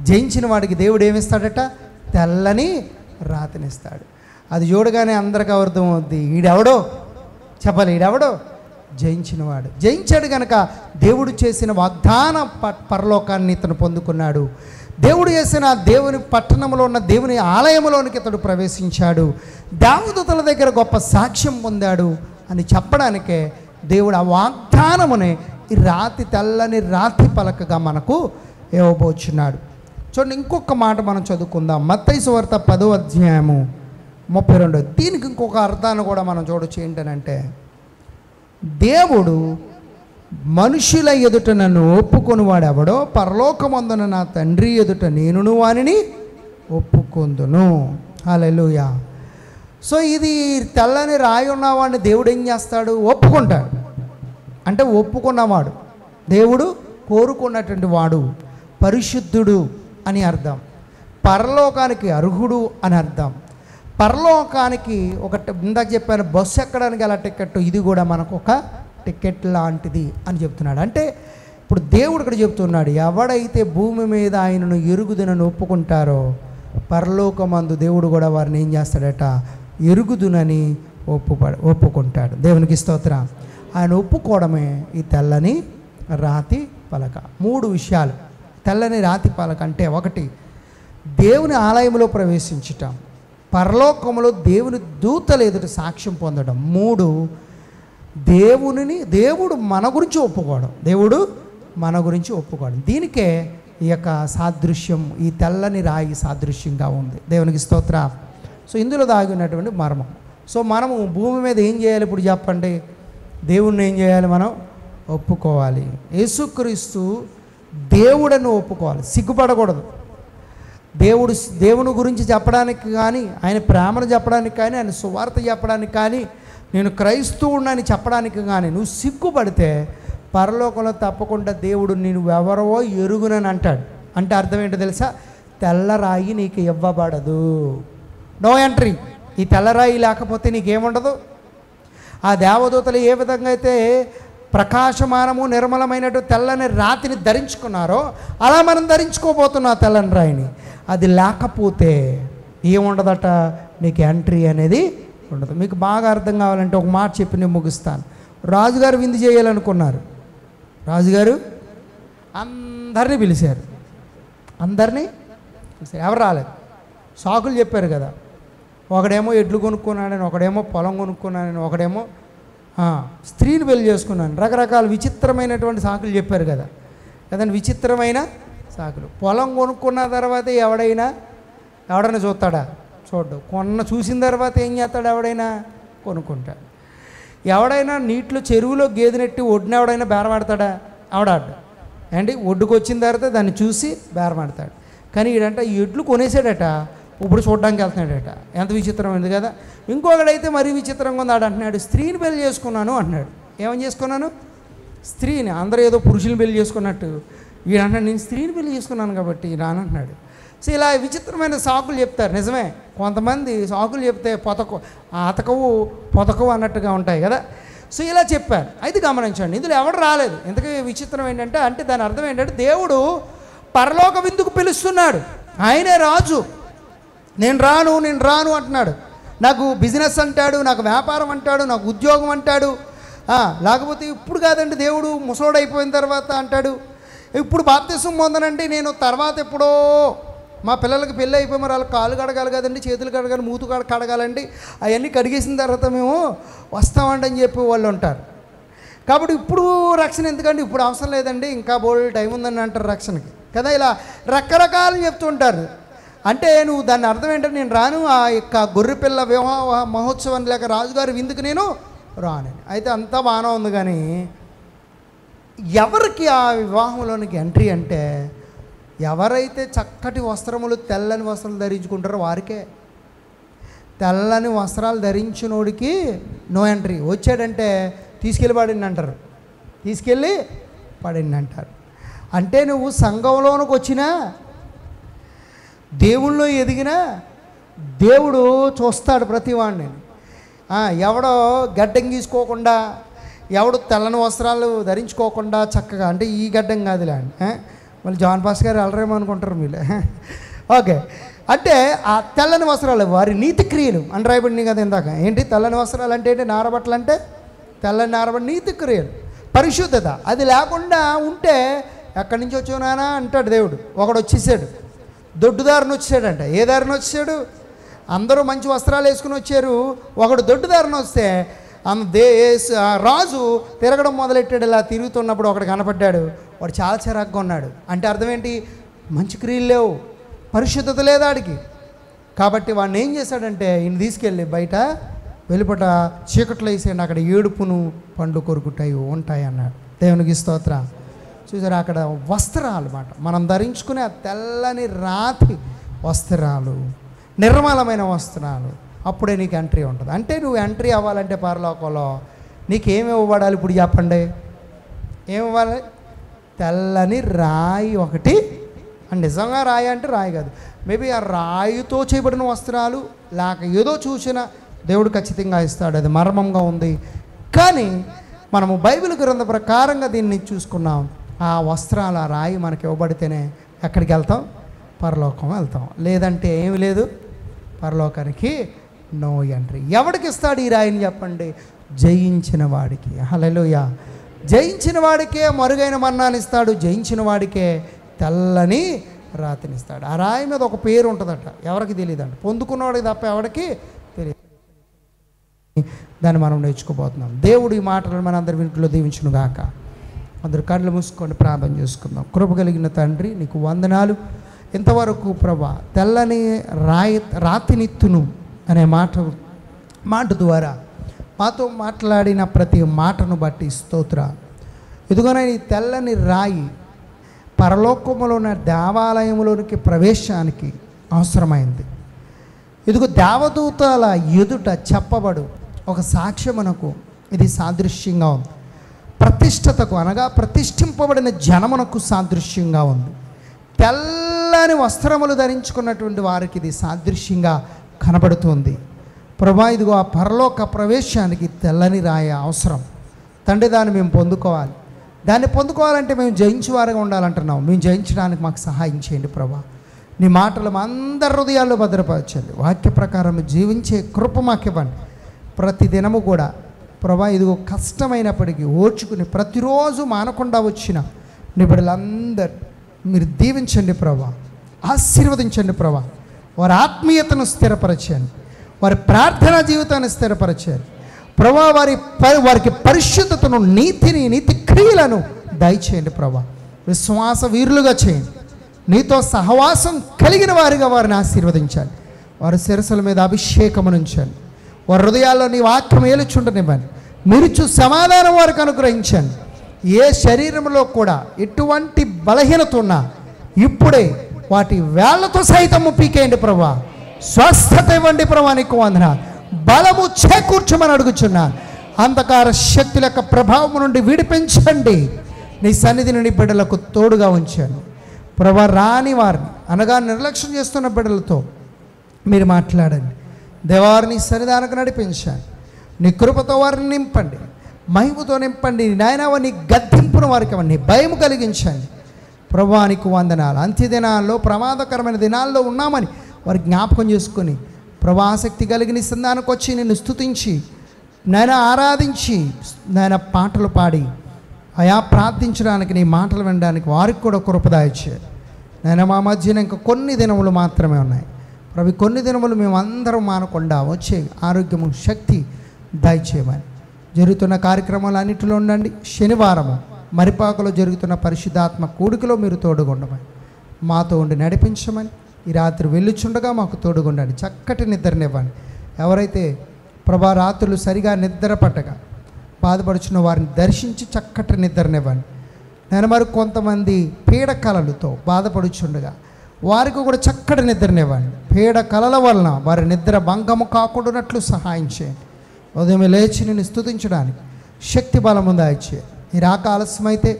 జయించిన వాడికి దేవుడు ఏమిస్తాడట, తెల్లని రాతినిస్తాడు. అది చూడగానే అందరికీ అర్థమవుద్ది, ఈడెవడో చెప్పాలి, ఈడెవడో జయించినవాడు. జయించాడు గనక దేవుడు చేసిన వాగ్దాన పరలోకాన్ని ఇతను పొందుకున్నాడు. దేవుడు చేసిన దేవుని పట్టణంలో ఉన్న దేవుని ఆలయంలోనికి ఇతడు ప్రవేశించాడు. దేవదూతల దగ్గర గొప్ప సాక్ష్యం పొందాడు అని చెప్పడానికే దేవుడు ఆ వాగ్దానమునే ఈ తెల్లని రాతి పలకగా మనకు ఇవ్వబోచున్నాడు. చూడండి, ఇంకొక మాట మనం చదువుకుందాం. మత్తయి సువార్త 10వ అధ్యాయము 32. దీనికి ఇంకొక అర్థాన్ని కూడా మనం చూడొచ్చు. ఏంటనంటే, దేవుడు మనుషుల ఎదుట నన్ను ఒప్పుకొని వాడెవడో పరలోకమందున నా తండ్రి ఎదుట నేనును వానిని ఒప్పుకొందును. హల్లెలూయా. సో ఇది తెల్లని రాయి ఉన్నవాడిని దేవుడు ఏం చేస్తాడు, ఒప్పుకుంటాడు. అంటే ఒప్పుకున్నవాడు, దేవుడు కోరుకున్నటువంటి వాడు, పరిశుద్ధుడు అని అర్థం, పరలోకానికి అర్హుడు అని అర్థం. పరలోకానికి ఒక ఇందాక చెప్పాను, బస్సు ఎక్కడానికి ఎలా టికెట్, ఇది కూడా మనకు ఒక టికెట్ లాంటిది అని చెప్తున్నాడు. అంటే ఇప్పుడు దేవుడు ఇక్కడ చెప్తున్నాడు, ఎవడైతే భూమి మీద ఆయనను ఎరుగుదునని ఒప్పుకుంటారో పరలోకమందు దేవుడు కూడా వారిని ఏం చేస్తాడట, ఎరుగుదునని ఒప్పుకుంటాడు. దేవునికి స్తోత్రం. ఆయన ఒప్పుకోవడమే ఈ తెల్లని రాతి పలక. 3 విషయాలు తెల్లని రాతి పలక అంటే, 1 దేవుని ఆలయంలో ప్రవేశించటం, పరలోకంలో దేవుని దూతల ఎదుట సాక్ష్యం పొందడం, 3 దేవుడు మన గురించి ఒప్పుకోవడం. దీనికే ఈ యొక్క సాదృశ్యం, ఈ తెల్లని రాయి సాదృశ్యంగా ఉంది. దేవునికి స్తోత్రం. సో ఇందులో దాగి ఉన్నటువంటి మర్మం. సో మనము భూమి మీద ఏం చేయాలి ఇప్పుడు చెప్పండి, దేవుణ్ణి ఏం చేయాలి, మనం ఒప్పుకోవాలి. యేసుక్రీస్తు దేవుడని ఒప్పుకోవాలి, సిగ్గుపడకూడదు. దేవుని గురించి చెప్పడానికి కానీ, ఆయన ప్రేమను చెప్పడానికి కానీ, ఆయన సువార్త చెప్పడానికి కానీ, నేను క్రైస్తవుడిని చెప్పడానికి కానీ నువ్వు సిగ్గుపడితే పరలోకంలో తప్పకుండా దేవుడు నువ్వెవరో ఎరుగునని అంటాడు. అంటే అర్థం ఏంటో తెలుసా? తెల్లరాయి నీకు ఇవ్వబడదు, నో ఎంట్రీ. ఈ తెల్లరాయి లేకపోతే నీకేముండదు. ఆ దేవదూతలు ఏ విధంగా అయితే ప్రకాశమానము నిర్మలమైనట్టు తెల్లని రాతిని ధరించుకున్నారో అలా మనం ధరించుకోబోతున్నాం తెల్లని రాయిని. అది లేకపోతే ఏముండదట, నీకు ఎంట్రీ అనేది ఉండదు. మీకు బాగా అర్థం కావాలంటే ఒక మాట చెప్పి నేను ముగిస్తాను. రాజుగారు విందు చేయాలనుకున్నారు. రాజుగారు అందరినీ పిలిచారు. ఎవరు రాలేదు. సాకులు చెప్పారు కదా, ఒకడేమో ఎడ్లు కొనుక్కున్నాడని, ఒకడేమో పొలం కొనుక్కున్నాడని, ఒకడేమో స్త్రీని పెళ్లి చేసుకున్నాను, రకరకాల విచిత్రమైనటువంటి సాకులు చెప్పారు కదా. కదండి, విచిత్రమైన సాకులు. పొలం కొనుక్కున్న తర్వాత ఎవడైనా చూస్తాడా? చూడ్డు. చూసిన తర్వాత ఏం చేస్తాడు? ఎవడైనా కొనుక్కుంటాడు. ఎవడైనా నీటిలో చెరువులో గేదెనెట్టి ఒడ్డున ఎవడైనా బేరమాడతాడా? ఆవిడాడు అండి. ఒడ్డుకు వచ్చిన తర్వాత దాన్ని చూసి బేరమాడతాడు. కానీ ఈడంట ఎడ్లు కొనేసాడట, ఇప్పుడు చూడడానికి వెళ్తున్నాడట. ఎంత విచిత్రమైంది కదా. ఇంకొకడైతే మరీ విచిత్రంగా ఉంది. ఆడు అంటున్నాడు, స్త్రీని పెళ్లి చేసుకున్నాను అంటున్నాడు. ఏమని చేసుకున్నాను? స్త్రీని. అందరూ ఏదో పురుషుని పెళ్లి చేసుకున్నట్టు వీడు అంటున్నాడు, నేను స్త్రీని పెళ్లి చేసుకున్నాను కాబట్టి రానంటున్నాడు. సో ఇలా విచిత్రమైన సాకులు చెప్తారు. నిజమే, కొంతమంది సాకులు చెప్తే పొతకవు అన్నట్టుగా ఉంటాయి కదా. సో ఇలా చెప్పారు. అయితే గమనించండి, ఇందులో ఎవడు రాలేదు. ఎందుకు విచిత్రం ఏంటంటే, దాని అర్థం ఏంటంటే దేవుడు పరలోక విందుకు పిలుస్తున్నాడు. ఆయనే రాజు. నేను రాను అంటున్నాడు. నాకు బిజినెస్ అంటాడు, నాకు వ్యాపారం అంటాడు, నాకు ఉద్యోగం అంటాడు. లేకపోతే ఇప్పుడు కాదండి, దేవుడు ముసలోడైపోయిన తర్వాత అంటాడు, ఇప్పుడు బాప్తిసం పొందనండి, నేను తర్వాత ఎప్పుడో మా పిల్లలకి పెళ్ళి అయిపోయి మరి వాళ్ళకి కాళ్ళు కడగాలి కదండి, చేతులు కడగాలి, మూతు కడగాలండి, అవన్నీ కడిగేసిన తర్వాత మేము వస్తామండి అని చెప్పి వాళ్ళు ఉంటారు. కాబట్టి ఇప్పుడు రక్షణ ఎందుకండి, ఇప్పుడు అవసరం లేదండి, ఇంకా బోల్డ్ టైం ఉందని అంటారు రక్షణకి కదా. ఇలా రకరకాలు చెప్తుంటారు. అంటే నువ్వు దాన్ని అర్థం ఏంటంటే, నేను రాను, ఆ యొక్క గొర్రెపిల్ల వివాహ మహోత్సవం లేక రాజుగారి విందుకు నేను రానని. అయితే అంతా బాగానే ఉంది. కానీ ఎవరికి ఆ వివాహంలోనికి ఎంట్రీ అంటే, ఎవరైతే చక్కటి వస్త్రములు, తెల్లని వస్త్రాలు ధరించుకుంటారో వారికే. తెల్లని వస్త్రాలు ధరించినోడికి నో ఎంట్రీ. వచ్చాడంటే తీసుకెళ్ళి పడింది అంటారు, తీసుకెళ్ళి పడింది అంటారు. అంటే నువ్వు సంఘంలోనికి వచ్చినా, దేవుళ్ళో ఎదిగినా దేవుడు చూస్తాడు ప్రతి వాడిని. ఎవడో గడ్డం గీసుకోకుండా, ఎవడు తెల్లని వస్త్రాలు ధరించుకోకుండా చక్కగా, అంటే ఈ గడ్డం కాదులే అండి, మళ్ళీ జాన్ పాస్ గారు వెళ్ళరేమో అనుకుంటారు మీరు. ఓకే, అంటే ఆ తెల్లని వస్త్రాలు వారి నీతి క్రియలు అని రాయబడినాయి కదా ఇందాక. ఏంటి తెల్లని వస్త్రాలు అంటే ఏంటి? నారబట్టలు అంటే తెల్లని నారబడి నీతి క్రియలు, పరిశుద్ధత. అది లేకుండా ఉంటే ఎక్కడి నుంచి వచ్చావునా అంటాడు దేవుడు. ఒకడు వచ్చేసాడు, దొడ్డుదారిని వచ్చాడంట. ఏ దారిని వచ్చాడు? అందరూ మంచి వస్త్రాలు వేసుకుని వచ్చారు, ఒకడు దొడ్డుదారిని వస్తే రాజు తిరగడం మొదలెట్టాడు. ఇలా తిరుగుతున్నప్పుడు ఒకడు కనపడ్డాడు. వాడు చాలా చిరాగ్గా ఉన్నాడు. అంటే అర్థం ఏంటి? మంచి క్రియలు లేవు, పరిశుద్ధత లేదు ఆడికి. కాబట్టి వాడిని ఏం చేశాడంటే, ఈయన తీసుకెళ్ళి బయట వెలుపట చీకట్లో వేసేయండి, అక్కడ ఏడుపును పండ్లు కొరుకుతాయి ఉంటాయి అన్నాడు. దేవునికి స్తోత్రం. చూసారు, అక్కడ వస్త్రాలు అన్నమాట, మనం ధరించుకునే ఆ తెల్లని రాతి వస్త్రాలు, నిర్మలమైన వస్త్రాలు, అప్పుడే నీకు ఎంట్రీ ఉంటుంది. అంటే నువ్వు ఎంట్రీ అవ్వాలంటే పరలోకంలో నీకేమి ఇవ్వబడాలి ఇప్పుడు చెప్పండి? ఏమి ఇవ్వాలి? తెల్లని రాయి ఒకటి. నిజంగా రాయి అంటే రాయి కాదు, మేబీ ఆ రాయితో చేయబడిన వస్త్రాలు లేక ఏదో చూసిన దేవుడు ఖచ్చితంగా ఇస్తాడు. అది మర్మంగా ఉంది. కానీ మనము బైబిల్ గ్రంథ ప్రకారంగా దీన్ని చూసుకున్నాం. ఆ వస్త్రాలు, ఆ రాయి మనకి ఇవ్వబడితేనే ఎక్కడికి వెళ్తాం? పరలోకం వెళ్తాం. లేదంటే ఏమి లేదు, పరలోకానికి నో ఎంట్రీ. ఎవడికి ఇస్తాడు ఈ రాయిని చెప్పండి? జయించిన వాడికి. హల్లెలూయా. జయించిన వాడికే మరుగైన మన్నాని ఇస్తాడు, జయించిన వాడికే తెల్లని రాతినిస్తాడు. ఆ రాయి మీద ఒక పేరు ఉంటుందట, ఎవరికి తెలియదంట, పొందుకున్నవాడికి తప్ప ఎవరికి తెలియదు. దాన్ని మనం నేర్చుకోబోతున్నాం. దేవుడు ఈ మాటలను మన అందరి వింట్లో దీవించును గాక. అందరు కళ్ళు మూసుకొని ప్రార్థన చేసుకుందాం. కృప కలిగిన తండ్రి, నీకు వందనాలు. ఇంతవరకు ప్రభా తెల్లని రాతినిత్తును అనే మాట ద్వారా మాతో మాట్లాడిన ప్రతి మాటను బట్టి స్తోత్ర. ఇదిగోనైనా ఈ తెల్లని రాయి పరలోకములో ఉన్న దేవాలయంలోనికి ప్రవేశానికి అవసరమైంది. ఇదిగో దేవదూతల ఎదుట చెప్పబడు ఒక సాక్ష్యమునకు ఇది సాదృశ్యంగా ఉంది. ప్రతిష్టతకు అనగా ప్రతిష్ఠింపబడిన జనమునకు సాదృశ్యంగా ఉంది. తెల్లని వస్త్రములు ధరించుకున్నటువంటి వారికి ఇది సాదృశ్యంగా కనబడుతుంది. ప్రభా, ఇదిగో ఆ పరలోక ప్రవేశానికి తెల్లని రాయ అవసరం. తండ్రి, దాన్ని మేము పొందుకోవాలి. దాన్ని పొందుకోవాలంటే మేము జయించేవారుగా ఉండాలంటున్నాం. మేము జయించడానికి మాకు సహాయం చేయండి ప్రభా. నీ మాటలు మా అందరి హృదయాల్లో భద్రపరచండి. వాక్య ప్రకారం జీవించే కృప మాకు ఇవ్వండి. ప్రతిదినము కూడా ప్రభా, ఇదిగో కష్టమైనప్పటికీ ఓర్చుకుని ప్రతిరోజు మానకుండా వచ్చిన నీ బిడ్డలందరూ మీరు దీవించండి ప్రభా, ఆశీర్వదించండి ప్రభా. వారి ఆత్మీయతను స్థిరపరచండి, వారి ప్రార్థనా జీవితాన్ని స్థిరపరచండి ప్రభా. వారికి పరిశుద్ధతను, నీతి క్రియలను దయచేయండి ప్రభా. విశ్వాస వీరులుగా చేయండి. నీతో సహవాసం కలిగిన వారిగా వారిని ఆశీర్వదించండి. వారి శిరస్సుల మీద అభిషేకమును ఉంచండి. వారి హృదయాల్లో నీ వాక్యం ఏలుచుండనివ్వండి. నిరుచు సమాధానం వారికి అనుగ్రహించండి. ఏ శరీరంలో కూడా ఎటువంటి బలహీనత ఉన్నా ఇప్పుడే వాటి వేళ్లతో సైతం పీకేయండి ప్రభా. స్వస్థత ఇవ్వండి ప్రభా. నీకు వందనాలు. బలము చేకూర్చమని అడుగుచున్నాను. అంధకార శక్తుల యొక్క ప్రభావం నుండి విడిపించండి. నీ సన్నిధిని నీ బిడ్డలకు తోడుగా ఉంచండి ప్రభా. రాని వారిని అనగా నిర్లక్ష్యం చేస్తున్న బిడ్డలతో మీరు మాట్లాడండి. దేవారిని సన్నిధానకు నడిపించండి. నీ కృపతో వారిని నింపండి, మహిమతో నింపండి. నాయనా, నీ గద్దింపును వారికి నీ భయం కలిగించండి ప్రభువా. నీకు వందనాలు. అంత్యదినాల్లో ప్రమాదకరమైన దినాల్లో ఉన్నామని వారి జ్ఞాపకం చేసుకొని ప్రభా, ఆసక్తి కలిగి నీ సంధానికి వచ్చి నిన్ను స్తుతించి నాయన ఆరాధించి నాయన పాటలు పాడి అయా ప్రార్థించడానికి, నీ మాటలు వినడానికి వారికి కూడా కృపదాయిచ్చారు. నాయన, మా మధ్యన ఇంకా కొన్ని దినములు మాత్రమే ఉన్నాయి ప్రభు. కొన్ని దినములు మేము అందరం మానకుండా వచ్చే ఆరోగ్యము, శక్తి దయచేయమని. జరుగుతున్న కార్యక్రమాలు అన్నింటిలో ఉండండి. శనివారము మరిపాకలో జరుగుతున్న పరిశుద్ధాత్మ కూడికలో మీరు తోడుగుండమని, మాతో ఉండి నడిపించమని. ఈ రాత్రి వెళ్ళుచుండగా మాకు తోడుగుండండి. చక్కటి నిద్రనివ్వండి. ఎవరైతే ప్రభా రాత్రులు సరిగా నిద్ర పట్టగా బాధపడుచున్న వారిని దర్శించి చక్కటి నిద్రనివ్వండి. నేను మరి కొంతమంది పీడ కలలతో బాధపడుచుండగా వారికి కూడా చక్కటి నిద్రనివ్వండి. పీడ కలల వలన వారి నిద్ర భంగము కాకుండానట్లు సహాయం చేయండి. ఉదయం లేచి నిన్ను స్తుతించడానికి శక్తి బలము దయచేయండి. ఈ రాక ఆలస్యమైతే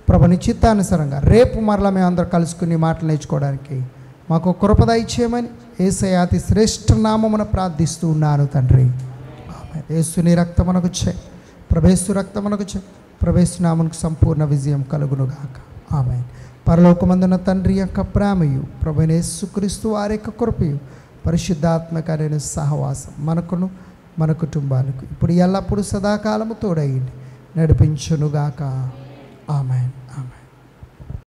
ప్రభు నీ చిత్తానుసారంగా రేపు మరలా మేము అందరూ కలుసుకుని మాటలు నేర్చుకోవడానికి మాకు కృప దయచేయమని యేసయ్య అతి శ్రేష్ఠ నామమున ప్రార్థిస్తూ ఉన్నాను తండ్రి. ఆమేన్. యేసుని రక్తమునకు చేయి, ప్రభేసు రక్తమునకు చేయి, ప్రభేసు నామమునకు సంపూర్ణ విజయం కలుగునుగాక. ఆమేన్. పరలోకమందున తండ్రి యొక్క ప్రేమయు, ప్రభువైన యేసుక్రీస్తు వారి యొక్క కృపయు, పరిశుద్ధాత్మకమైన సహవాసం మనకును మన కుటుంబాలకు ఇప్పుడు ఎల్లప్పుడూ సదాకాలము తోడయ్యండి నడిపించునుగాక. ఆమేన్.